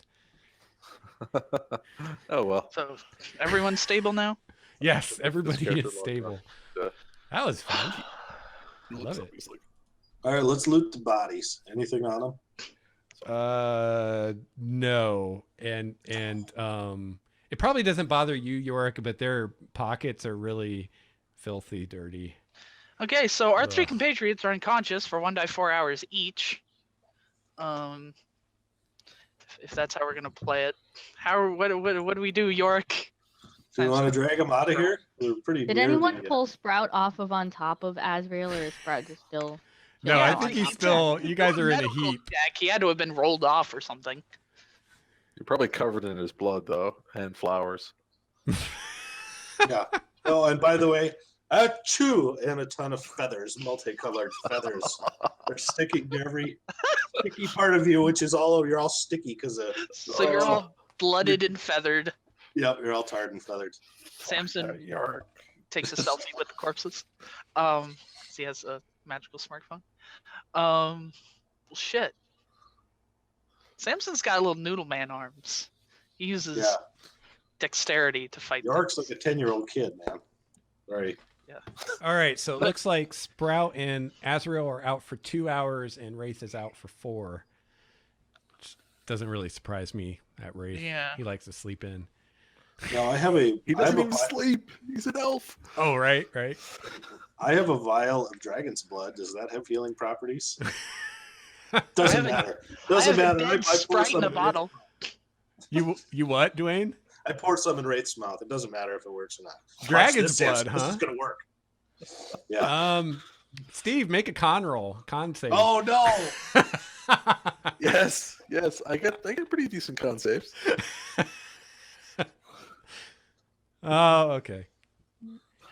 S5: Oh well.
S2: So everyone's stable now?
S1: Yes, everybody
S5: character
S1: is
S5: log
S1: stable.
S5: Yeah.
S1: That was fun.
S5: He
S1: love
S5: looks
S1: it.
S5: up, he's like,
S3: all right, let's loot the bodies. Anything on them?
S1: No, and it probably doesn't bother you, Yorick, but their pockets are really filthy, dirty.
S2: Okay, so our 3
S1: Ugh.
S2: compatriots are unconscious for 1 die 4 hours each. If that's how we're gonna play it, what do we do, Yorick?
S3: Do you want to drag them out of here? We're pretty.
S6: Did
S3: near
S6: anyone
S3: the,
S6: pull Sprout off of on top of Azrael, or is Sprout just still?
S1: No,
S2: Yeah,
S1: I think he's
S2: like-
S1: still. You guys are in a
S2: Medical
S1: heap.
S2: check. He had to have been rolled off or something.
S5: you're probably covered in his blood though, and flowers.
S3: Yeah. Oh, and by the way, Achoo! And a ton of feathers, multicolored feathers. They're sticking to every sticky part of you, which is you're all sticky because of.
S2: So you're all blooded and feathered.
S3: Yep, you're all tarred and feathered.
S2: Samson
S5: Yark.
S2: takes a selfie with the corpses. So he has a magical smartphone. Well, shit. Samson's got little noodle man arms. He uses dexterity to fight.
S3: York's like a 10-year-old kid, man. Sorry.
S1: All right, so it looks like Sprout and Azrael are out for 2 hours, and Wraith is out for 4. Which doesn't really surprise me at Wraith.
S2: Yeah.
S1: He likes to sleep in.
S3: No, I have a.
S5: He doesn't even sleep. He's an elf.
S1: Oh, right.
S3: I have a vial of dragon's blood. Does that have healing properties? Doesn't matter. Doesn't
S2: I have
S3: matter.
S2: a dead Sprite in a bottle.
S1: You what, Dwayne?
S3: I pour some in Wraith's mouth. It doesn't matter if it works or not.
S1: Dragon's
S3: Watch
S1: blood,
S3: this,
S1: huh?
S3: This is gonna work. Yeah.
S1: Steve, make a con roll. Con save.
S3: Oh no!
S5: Yes. I get pretty decent con saves.
S1: Oh, okay.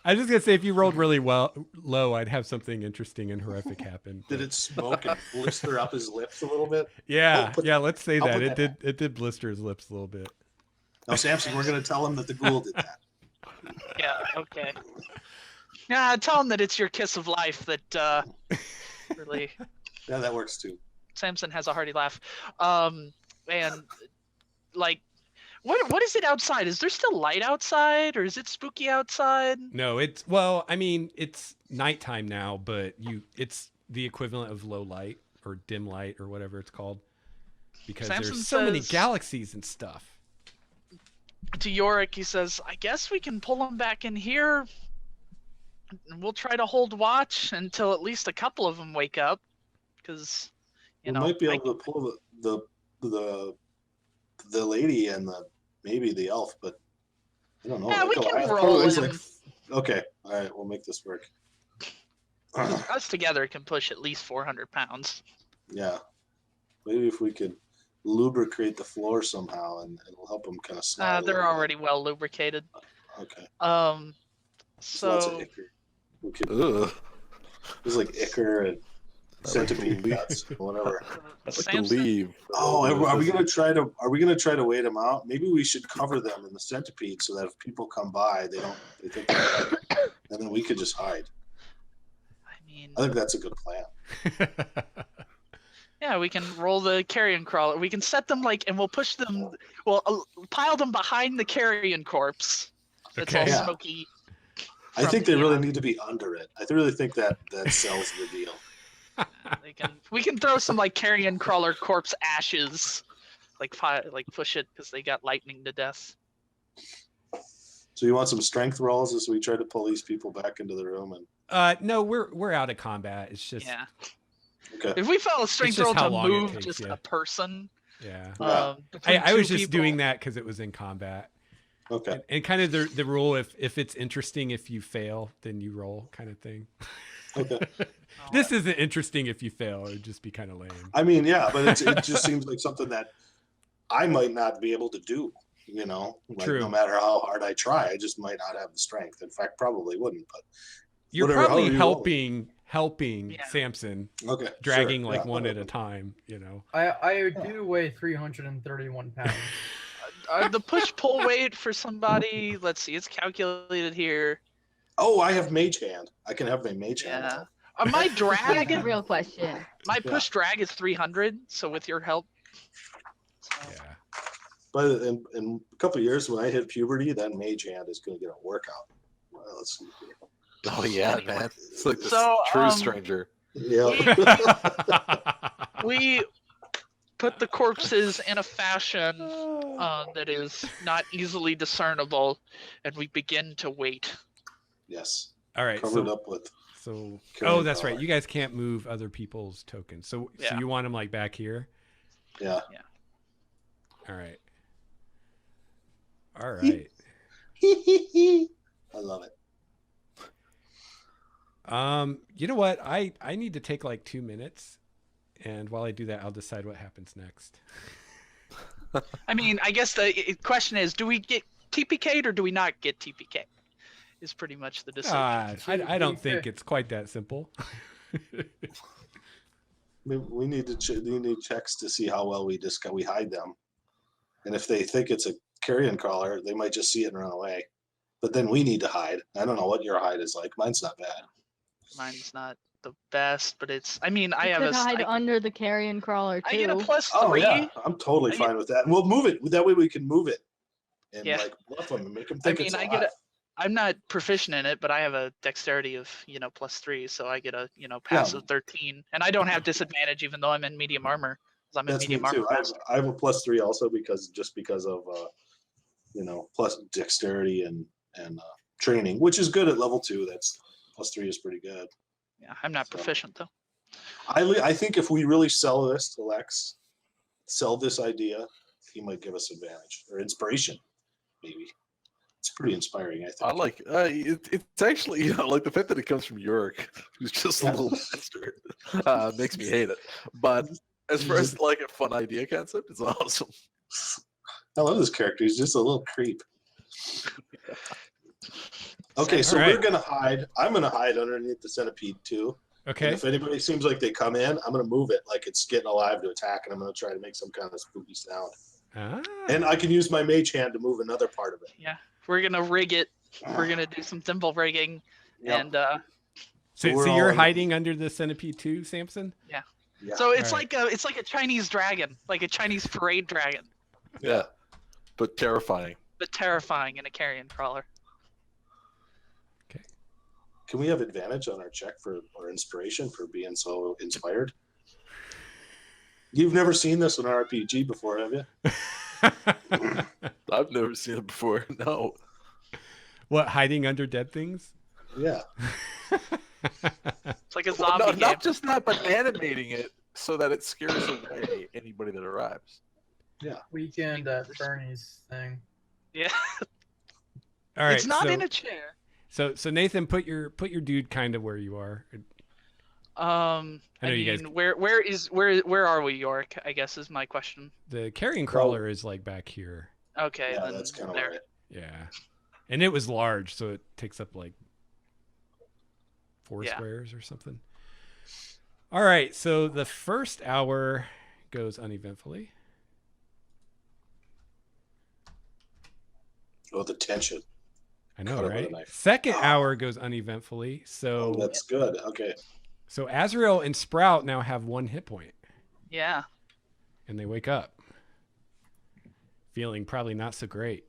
S1: I was just gonna say if you rolled really low, I'd have something interesting and horrific happen.
S3: Did it smoke and blister up his lips a little bit?
S1: Yeah,
S3: Oh,
S1: let's say
S3: I'll
S1: that.
S3: put that
S1: It did blister his lips a little bit.
S3: No, Samson, we're gonna tell him that the ghoul did that.
S2: Yeah, okay. Yeah, tell him that it's your kiss of life that really
S3: Yeah, that works too.
S2: Samson has a hearty laugh. And like what is it outside? Is there still light outside or is it spooky outside?
S1: No, it's nighttime now, but it's the equivalent of low light or dim light or whatever it's called. Because
S2: Samson
S1: there's so many
S2: says-
S1: galaxies and stuff.
S2: To Yorick, he says, I guess we can pull them back in here. And we'll try to hold watch until at least a couple of them wake up. Because,
S3: We might be able to pull the lady and maybe the elf, but I don't know.
S2: Yeah, we can
S3: Goliath
S2: roll
S3: probably is
S2: him.
S3: Okay, all right, we'll make this work.
S2: Us together can push at least 400 pounds.
S3: Yeah, maybe if we could lubricate the floor somehow, and it'll help them kind of slide.
S2: They're already well lubricated.
S3: Okay.
S2: Um,
S3: Just lots of
S2: so
S3: ichor. We could.
S5: Ugh.
S3: There's like ichor and centipede
S5: leave.
S3: guts, whatever.
S5: I'd like to
S2: Samson,
S5: leave.
S3: Oh, are we gonna try to? Are we gonna try to wait them out? Maybe we should cover them in the centipede so that if people come by, they think, and then we could just hide.
S2: I mean,
S3: I think that's a good plan.
S2: yeah, we can roll the carrion crawler. We can set them and we'll push them. We'll pile them behind the carrion corpse. It's all
S1: Okay.
S3: Yeah.
S2: smoky.
S3: I think they
S2: from
S3: really
S2: beyond.
S3: need to be under it. I really think that sells the deal.
S2: We can throw some carrion crawler corpse ashes, push it because they got lightning to death.
S3: So you want some strength rolls as we try to pull these people back into the room? And
S1: No, we're out of combat. It's just
S2: Yeah.
S3: okay,
S2: If we fell a strength
S1: just
S2: roll
S1: how
S2: to
S1: long it
S2: move
S1: takes,
S2: just
S1: yeah.
S2: a person,
S1: yeah.
S3: Yeah.
S2: between
S1: I was
S2: two
S1: just
S2: people-
S1: doing that because it was in combat.
S3: okay.
S1: And kind of the rule, if it's interesting, if you fail, then you roll kind of thing.
S3: Okay.
S1: This isn't interesting if you fail. It would just be kind of lame.
S3: I mean, yeah, but it just seems like something that I might not be able to do.
S1: True.
S3: No matter how hard I try, I just might not have the strength. In fact, probably wouldn't. But
S1: You're
S3: whatever,
S1: probably
S3: however you roll.
S1: helping
S2: Yeah.
S1: Samson,
S3: okay,
S1: dragging
S3: sure, yeah,
S1: one at a
S3: whatever.
S1: time,
S4: I do weigh 331 pounds.
S2: The push-pull weight for somebody, let's see, it's calculated here.
S3: Oh, I have mage hand. I can have my mage hand.
S2: Yeah. My drag,
S6: Real question.
S2: my push drag is 300, so with your help.
S1: Yeah.
S3: But in a couple of years, when I hit puberty, that mage hand is going to get a workout. Well, let's see here.
S5: Oh yeah, man. It's like this
S2: So,
S5: true stranger.
S3: Yeah.
S2: We put the corpses in a fashion that is not easily discernible, and we begin to wait.
S3: Yes.
S1: All right.
S3: Covered up with.
S1: So
S3: Carrying
S1: that's right.
S3: power.
S1: You guys can't move other people's tokens. So
S2: Yeah.
S1: you want them back here?
S3: Yeah.
S1: All right. All right.
S3: I love it.
S1: You know what? I need to take 2 minutes, and while I do that, I'll decide what happens next.
S2: I mean, I guess the question is, do we get TPK'd or do we not get TPK? is pretty much the decision.
S1: I don't think it's quite that simple.
S3: We need checks to see how well we hide them, and if they think it's a carrion crawler, they might just see it and run away. But then we need to hide. I don't know what your hide is like. Mine's not bad.
S2: Mine's not the best, but it's. I mean, I
S6: You
S2: have
S6: could
S2: a.
S6: hide under the carrion crawler
S2: I get a
S6: too.
S2: +3.
S3: Oh yeah, I'm totally
S2: I
S3: fine with that. And we'll move it. That way we can move it and
S2: Yeah.
S3: like bluff them and make them
S2: I
S3: think
S2: mean,
S3: it's
S2: I
S3: alive.
S2: get a. I'm not proficient in it, but I have a dexterity of +3, so I get a passive 13, and I don't have disadvantage even though I'm in medium armor. 'Cause I'm in
S3: That's me
S2: medium
S3: too.
S2: armor. master.
S3: I have a +3 also because of plus dexterity and training, which is good at level 2. That's +3 is pretty good.
S2: Yeah, I'm not proficient though.
S3: I think if we really sell this to Lex, sell this idea, he might give us advantage or inspiration, maybe. It's pretty inspiring, I think.
S5: I like it's actually like the fact that it comes from York, who's just a little bastard, makes me hate it. But as far as like a fun idea concept, it's awesome.
S3: I love this character. He's just a little creep. Okay, so
S1: Alright.
S3: we're gonna hide. I'm gonna hide underneath the centipede too.
S1: Okay.
S3: And if anybody seems like they come in, I'm gonna move it like it's getting alive to attack, and I'm gonna try to make some kind of spooky sound.
S1: Ah.
S3: And I can use my mage hand to move another part of it.
S2: Yeah, we're gonna rig it. We're gonna do some thimble rigging,
S3: Yep.
S2: and
S1: So
S3: we're all
S1: you're
S3: in-
S1: hiding under the centipede too, Samson?
S3: Yeah.
S2: so it's
S1: Alright.
S2: like a Chinese dragon, like a Chinese parade dragon,
S5: Yeah, but terrifying.
S2: but terrifying in a carrion crawler.
S3: Can we have advantage on our check or inspiration for being so inspired? You've never seen this in an RPG before, have you?
S5: I've never seen it before. No.
S1: What, hiding under dead things?
S3: Yeah.
S2: It's like a
S5: Well,
S2: zombie
S5: no,
S2: game.
S5: not just that, but animating it so that it scares away anybody that arrives.
S4: Weekend at Bernie's thing.
S2: Yeah,
S1: All right.
S2: it's not
S1: so,
S2: in a chair.
S1: so Nathan, put your dude kind of where you are.
S2: I
S1: know you guys-
S2: mean, where are we, York? I guess is my question.
S1: The carrion crawler is like back here.
S2: Okay,
S3: Yeah,
S2: then
S3: that's kind of
S2: there.
S3: right.
S1: Yeah. And it was large, so it takes up like 4
S2: Yeah.
S1: squares or something. All right, so the first hour goes uneventfully.
S3: Oh, the tension.
S1: I know,
S3: Cut it with a
S1: right?
S3: knife.
S1: Second hour goes uneventfully.
S3: Oh,
S1: So
S3: that's good. Okay.
S1: so Azrael and Sprout now have 1 hit point,
S2: Yeah.
S1: and they wake up feeling probably not so great.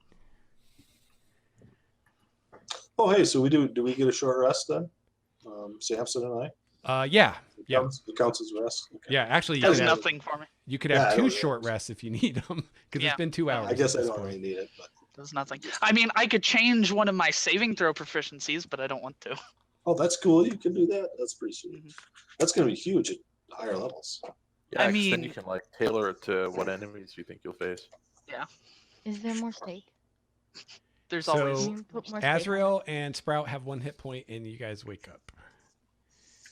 S3: Oh, hey, so do we get a short rest then? Samson and I?
S1: Yeah. Yeah.
S3: It counts as rest? Okay.
S1: Yeah, actually you
S2: Does
S1: could have,
S2: nothing for me.
S1: you could
S3: Yeah,
S1: have
S3: I
S1: 2
S3: don't-
S1: short rests if you need them, because
S2: Yeah.
S1: it's been 2 hours.
S3: I guess
S1: at
S3: I
S1: this
S3: don't
S1: point.
S3: really need it, but
S2: Does nothing. I mean, I could change one of my saving throw proficiencies, but I don't want to.
S3: oh, that's cool. You can do that. That's pretty sweet.
S2: Mhm.
S3: That's gonna be huge at higher levels.
S5: Yeah,
S2: I
S5: 'cause then you
S2: mean-
S5: can like tailor it to what enemies you think you'll face.
S6: Is there more steak?
S2: There's
S1: So-
S2: always.
S6: Can you put more steak on
S1: Azrael and Sprout have 1 hit point, and you guys wake up.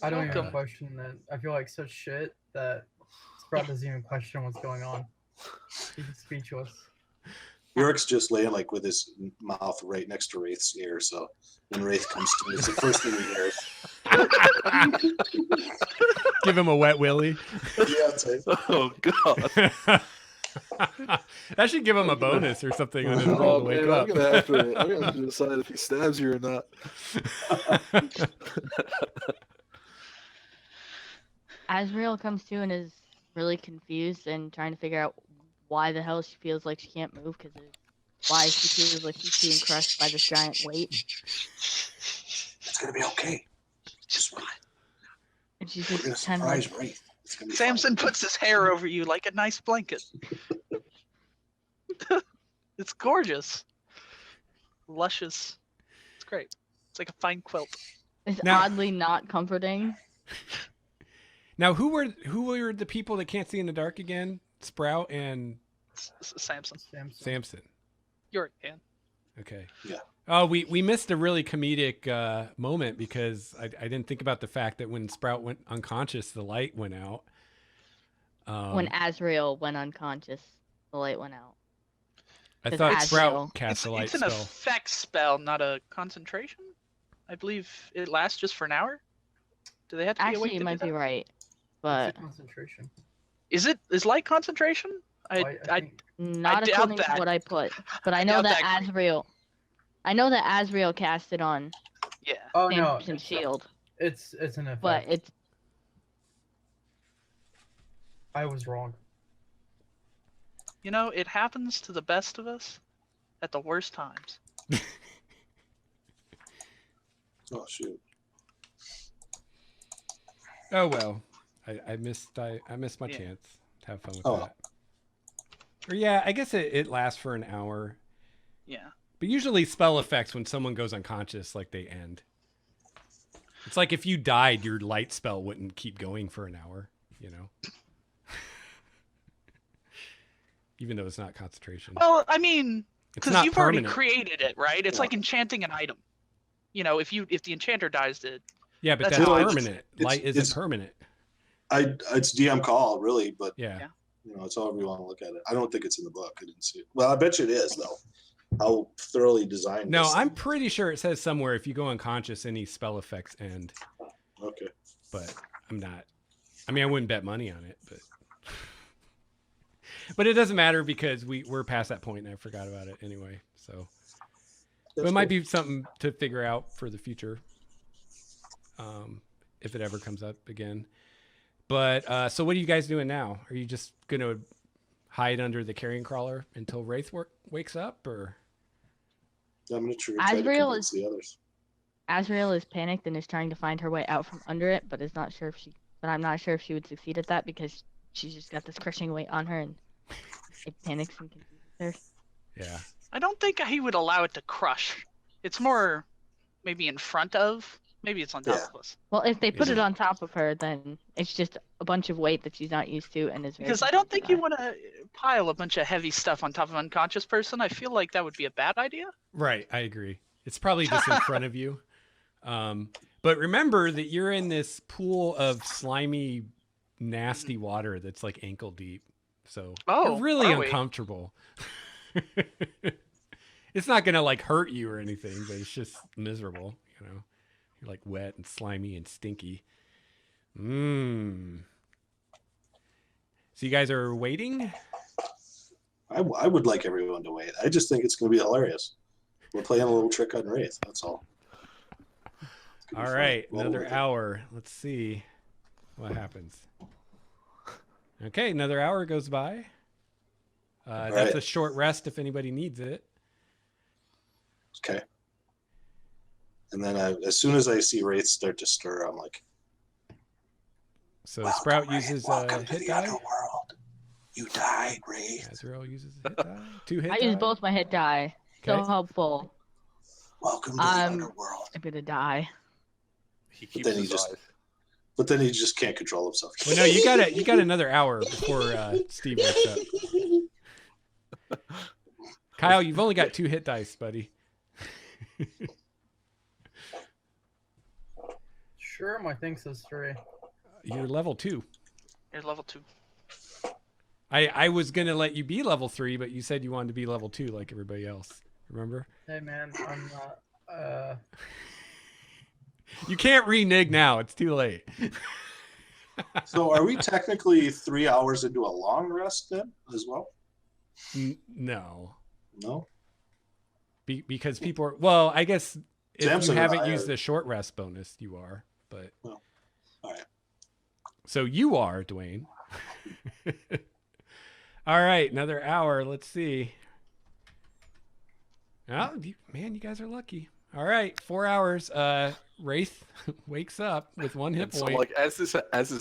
S4: I don't even
S2: Welcome.
S4: question that. I feel like such shit that Sprout doesn't even question what's going on. He's speechless.
S3: Yorick's just laying like with his mouth right next to Wraith's ear, so when Wraith comes to, it's the first thing he hears.
S1: Give him a wet willy.
S3: Yeah, it's like,
S5: Oh god.
S1: That should give him a bonus or something on his roll to wake up.
S5: I'm gonna have to decide if he stabs you or not.
S6: Azrael comes to and is really confused and trying to figure out why the hell she feels like she can't move because why she feels like she's being crushed by this giant weight.
S3: it's gonna be okay. Just fine.
S6: And she's
S3: We're gonna
S6: just kind of like,
S3: surprise Wraith. It's gonna be
S2: Samson puts his hair over you like a nice blanket. It's gorgeous. Luscious. It's great. It's like a fine quilt.
S6: it's
S1: Now-
S6: oddly not comforting.
S1: Now, who were the people that can't see in the dark again? Sprout and
S2: Samson.
S4: Samson.
S1: Samson.
S2: York can.
S1: Okay.
S3: Yeah.
S1: Oh, we missed a really comedic moment because I didn't think about the fact that when Sprout went unconscious, the light went out.
S6: When Azrael went unconscious, the light went out.
S1: I
S6: 'cause
S1: thought
S6: Azrael-
S1: Sprout cast a light
S2: It's an
S1: spell.
S2: effect spell, not a concentration. I believe it lasts just for an hour. Do they have to be
S6: Actually,
S2: awake
S6: you
S2: to
S6: might
S2: do
S6: be
S2: that?
S6: right,
S4: It's
S6: but
S4: a concentration.
S2: Is light concentration?
S4: I
S2: I
S4: think
S6: not
S2: doubt
S6: according to
S2: that.
S6: what I put. But I
S2: I
S6: know
S2: doubt
S6: that
S2: that.
S6: Azrael. I know that Azrael cast it on
S2: Yeah.
S4: oh no,
S6: Samson's shield,
S4: it's an effect.
S6: but it's
S4: I was wrong.
S2: You know, it happens to the best of us at the worst times.
S3: Oh shoot.
S1: Oh well, I missed my
S2: Yeah.
S1: chance to have fun with
S3: Oh.
S1: that. Or yeah, I guess it lasts for an hour.
S2: Yeah.
S1: But usually spell effects when someone goes unconscious, like they end. It's like if you died, your light spell wouldn't keep going for an hour, you know? Even though it's not concentration.
S2: Well, I mean,
S1: It's
S2: because
S1: not
S2: you've
S1: permanent.
S2: already created it, right? It's
S3: Yeah.
S2: like enchanting an item. You know, if the enchanter dies,
S1: Yeah, but
S2: that's
S1: that's
S2: how I-
S1: permanent. Light isn't
S3: it's-
S1: permanent.
S3: It's DM call, really, but
S1: Yeah.
S3: you know, it's however you want to look at it. I don't think it's in the book. I didn't see it. Well, I bet you it is, though. How thoroughly designed.
S1: No,
S3: this
S1: I'm
S3: thing is.
S1: pretty sure it says somewhere if you go unconscious, any spell effects end.
S3: Okay.
S1: But I'm not. I mean, I wouldn't bet money on it, but but it doesn't matter because we're past that point and I forgot about it anyway. So but it might be something to figure out for the future, if it ever comes up again. But so what are you guys doing now? Are you just gonna hide under the carrion crawler until Wraith wakes up, or?
S3: I'm gonna try to
S6: Azrael
S3: convince the others.
S6: Azrael is panicked and is trying to find her way out from under it, but is not sure if she. But I'm not sure if she would succeed at that because she's just got this crushing weight on her and it panics and confuses her.
S1: Yeah.
S2: I don't think he would allow it to crush. It's more maybe in front of. Maybe it's on top
S3: Yeah.
S2: of us.
S6: Well, if they put
S1: Yeah.
S6: it on top of her, then it's just a bunch of weight that she's not used to and is very
S2: Because I don't think you
S6: confused
S2: want to pile a bunch of heavy stuff on top of an unconscious person. I feel like that would be a bad idea.
S1: Right, I agree. It's probably just in front of you. But remember that you're in this pool of slimy, nasty water that's like ankle deep. So
S2: Oh,
S1: you're really
S2: are we?
S1: uncomfortable. It's not gonna like hurt you or anything, but it's just miserable, you know. You're like wet and slimy and stinky. So you guys are waiting?
S3: I would like everyone to wait. I just think it's going to be hilarious. We're playing a little trick on Wraith. That's all. It's gonna be
S1: All
S3: fun.
S1: right,
S3: Roll
S1: another
S3: with it.
S1: hour. Let's see what happens. Okay, another hour goes by. That's
S3: right.
S1: a short rest if anybody needs it.
S3: Okay. And then as soon as I see Wraith start to stir, I'm like,
S1: So
S3: "Welcome,
S1: Sprout
S3: Wraith.
S1: uses
S3: Welcome
S1: a
S3: to
S1: hit
S3: the
S1: die.
S3: underworld. You died, Wraith.
S1: Azrael uses a hit die. 2 hit
S6: I
S1: die.
S6: use both my hit die. So
S1: Okay.
S6: helpful.
S3: Welcome to the underworld.
S6: I'm gonna die.
S5: He keeps
S3: then he
S5: his
S3: just-
S5: eyes.
S3: But then he just can't control himself.
S1: Well, no, you got another hour before Steve wakes up. Kyle, you've only got 2 hit dice, buddy.
S4: Sure, my thing says 3.
S1: You're level 2.
S2: You're level 2.
S1: I was gonna let you be level 3, but you said you wanted to be level 2 like everybody else. Remember?
S4: Hey man, I'm not.
S1: You can't renege now. It's too late.
S3: So are we technically 3 hours into a long rest then as well?
S1: No,
S3: No?
S1: because people are. Well, I guess if
S3: Samson
S1: you
S3: and
S1: haven't
S3: I
S1: used
S3: are-
S1: the short rest bonus, you are. But
S3: Well, all right.
S1: So you are, Dwayne. All right, another hour. Let's see. Oh, man, you guys are lucky. All right, 4 hours. Wraith wakes up with 1 hit
S5: And so
S1: point.
S5: like as this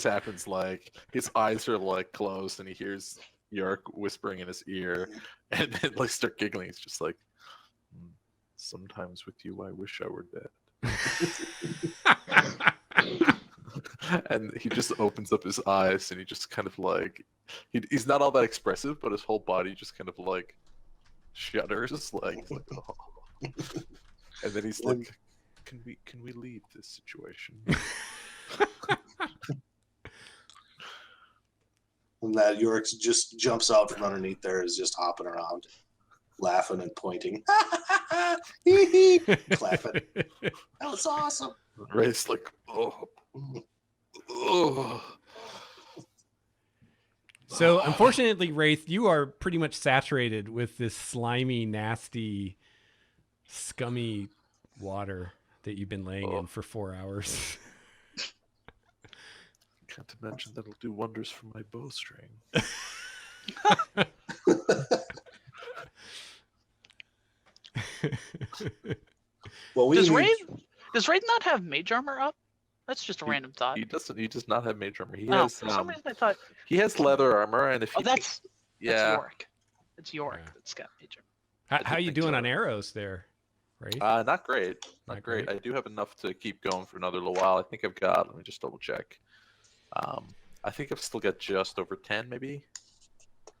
S5: happens, like his eyes are like closed and he hears Yark whispering in his ear and then like start giggling. It's just like, sometimes with you I wish I were dead. And he just opens up his eyes and he just kind of like he's not all that expressive, but his whole body just kind of like shudders like oh. And then he's like, can we leave this situation?
S3: And that York just jumps out from underneath there, is just hopping around, laughing and pointing. Clapping. That was That's awesome.
S5: Wraith's like, oh.
S1: So unfortunately, Wraith, you are pretty much saturated with this slimy, nasty, scummy water that you've been laying in for 4 hours.
S5: Can't imagine that'll do wonders for my bowstring.
S3: Well, we
S2: Does
S3: need-
S2: Wraith not have mage armor up? That's just a random thought.
S5: He doesn't. He does not have mage armor. He
S2: Oh,
S5: has.
S2: for some reason I thought.
S5: He has leather armor, and if
S2: Oh,
S5: he
S2: that's
S5: yeah,
S2: Yorick. It's Yorick
S1: Yeah.
S2: that's got mage armor.
S1: How
S5: do
S1: you
S5: think
S1: doing
S5: so.
S1: on arrows there, Wraith?
S5: not great.
S1: Not
S5: Not great.
S1: great.
S5: I do have enough to keep going for another little while. I think I've got. Let me just double check. I think I've still got just over 10, maybe.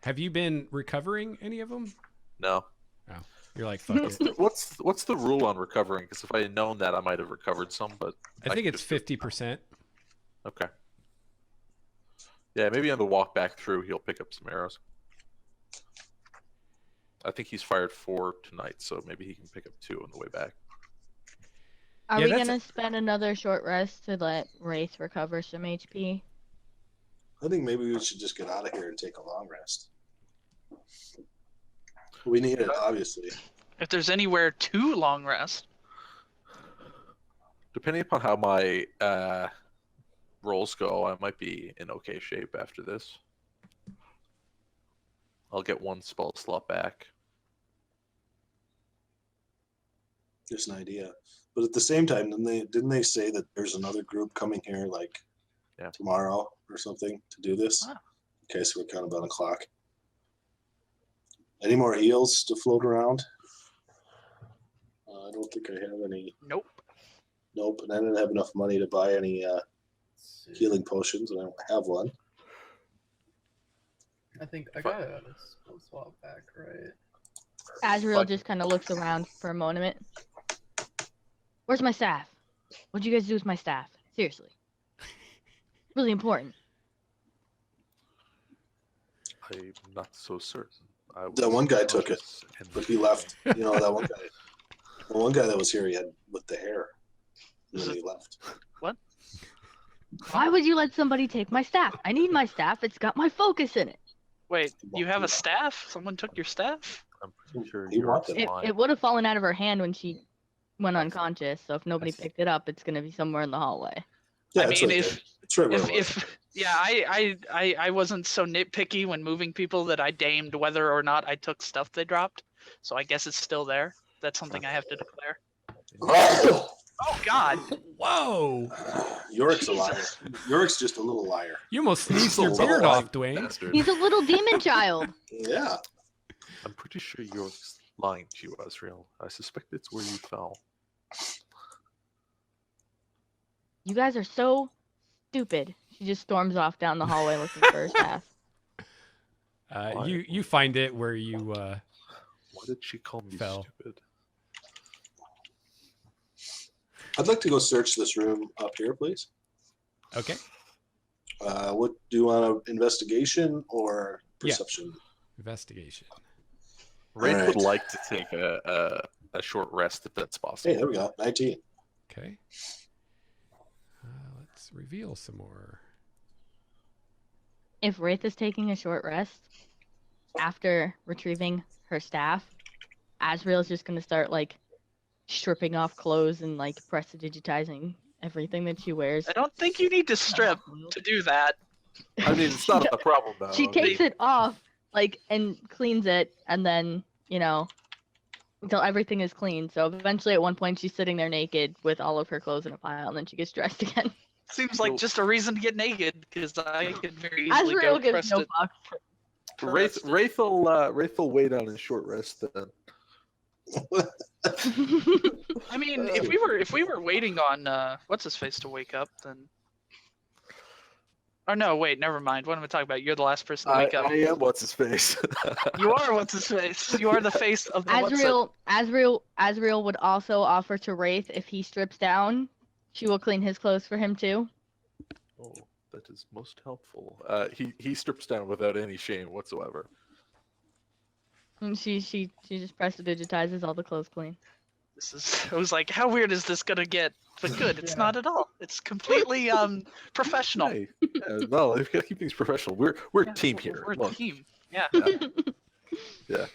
S1: Have you been recovering any of them?
S5: No.
S1: You're like, fuck it.
S5: What's the rule on recovering? Because if I had known that, I might have recovered some. But
S1: I think
S5: can
S1: it's
S5: just do it
S1: 50%.
S5: now. Okay. Yeah, maybe on the walk back through, he'll pick up some arrows. I think he's fired 4 tonight, so maybe he can pick up 2 on the way back.
S6: Are
S1: Yeah,
S6: we
S1: that's
S6: gonna spend another short rest to let Wraith recover some HP?
S3: I think maybe we should just get out of here and take a long rest. We need it, obviously.
S2: If there's anywhere to long rest,
S5: Depending upon how my rolls go, I might be in okay shape after this. I'll get 1 spell slot back.
S3: Just an idea. But at the same time, didn't they say that there's another group coming here like tomorrow or something to do this?
S2: Ah.
S3: Okay, so we're kind of on the clock. Any more heals to float around? I don't think I have any.
S2: nope.
S3: Nope, and I didn't have enough money to buy any
S4: Let's see.
S3: healing potions, and I don't have one.
S4: I think I got a spell swap back, right?
S6: Azrael just kind of looks around for a moment. Where's my staff? What'd you guys do with my staff? Seriously. Really important.
S5: I'm not so certain.
S3: That one guy took it,
S5: cautious and
S3: but he left. You know, that one guy. The one guy that was here, he had with the hair. And then he left.
S6: Why would you let somebody take my staff? I need my staff. It's got my focus in it.
S2: Wait, you have a staff? Someone took your staff?
S5: I'm pretty sure
S3: He
S5: you're
S3: wanted
S6: It,
S5: lying.
S6: it would have fallen out of her hand when she went unconscious. So if nobody
S5: see.
S6: picked it up, it's gonna be somewhere in the hallway.
S3: Yeah,
S2: I
S3: it's
S2: mean,
S3: right
S2: if
S3: there. It's right where it was.
S2: if yeah, I wasn't so nitpicky when moving people that I damed whether or not I took stuff they dropped. So I guess it's still there. That's something I have to declare. Oh God!
S1: Whoa!
S3: Yorick's a liar. Yorick's just a little liar.
S1: You almost sneezed your
S3: He's a
S1: beard
S3: little
S1: off, Dwayne.
S5: Bastard.
S6: He's a little demon child.
S3: Yeah.
S5: I'm pretty sure you're lying to you, Azrael. I suspect it's where you fell.
S6: You guys are so stupid. She just storms off down the hallway looking for her staff.
S1: You find it where you
S5: Why did she call me
S1: Fell.
S5: stupid?
S3: I'd like to go search this room up here, please.
S1: okay.
S3: What do you want? An investigation or
S1: Yeah.
S3: perception?
S1: Investigation.
S5: Wraith
S3: Alright.
S5: would like to take a short rest if that's
S3: Hey,
S5: possible.
S3: there we go. 19.
S1: Okay. Let's reveal some more.
S6: If Wraith is taking a short rest after retrieving her staff, Azrael's just gonna start like stripping off clothes and like prestidigitizing everything that she wears.
S2: I don't think you need to strip to do that.
S5: I mean, it's not a problem though.
S6: She takes it off like and cleans it, and then until everything is clean. So eventually, at one point, she's sitting there naked with all of her clothes in a pile, and then she gets dressed again.
S2: Seems like
S5: Well-
S2: just a reason to get naked because I could very easily
S6: Azrael
S2: go
S6: gives no
S2: press
S6: fucks.
S5: Wraith will wait on his short rest then.
S2: I mean, if we were waiting on what's his face to wake up, then. Oh no! Wait, never mind. What am I talking about? You're the last person to
S5: I
S2: wake up.
S5: am what's his face.
S2: You are what's his face. You are the face of the what's it.
S6: Azrael would also offer to Wraith if he strips down. She will clean his clothes for him too.
S5: Oh, that is most helpful. He strips down without any shame whatsoever.
S6: And she just prestidigitizes all the clothes clean.
S2: I was like, how weird is this gonna get? But good, it's
S4: Yeah.
S2: not at all. It's completely professional.
S5: Hey, yeah, no, we've got to keep things professional. We're a team here.
S2: We're a
S5: Look,
S2: team. Yeah.
S5: yeah.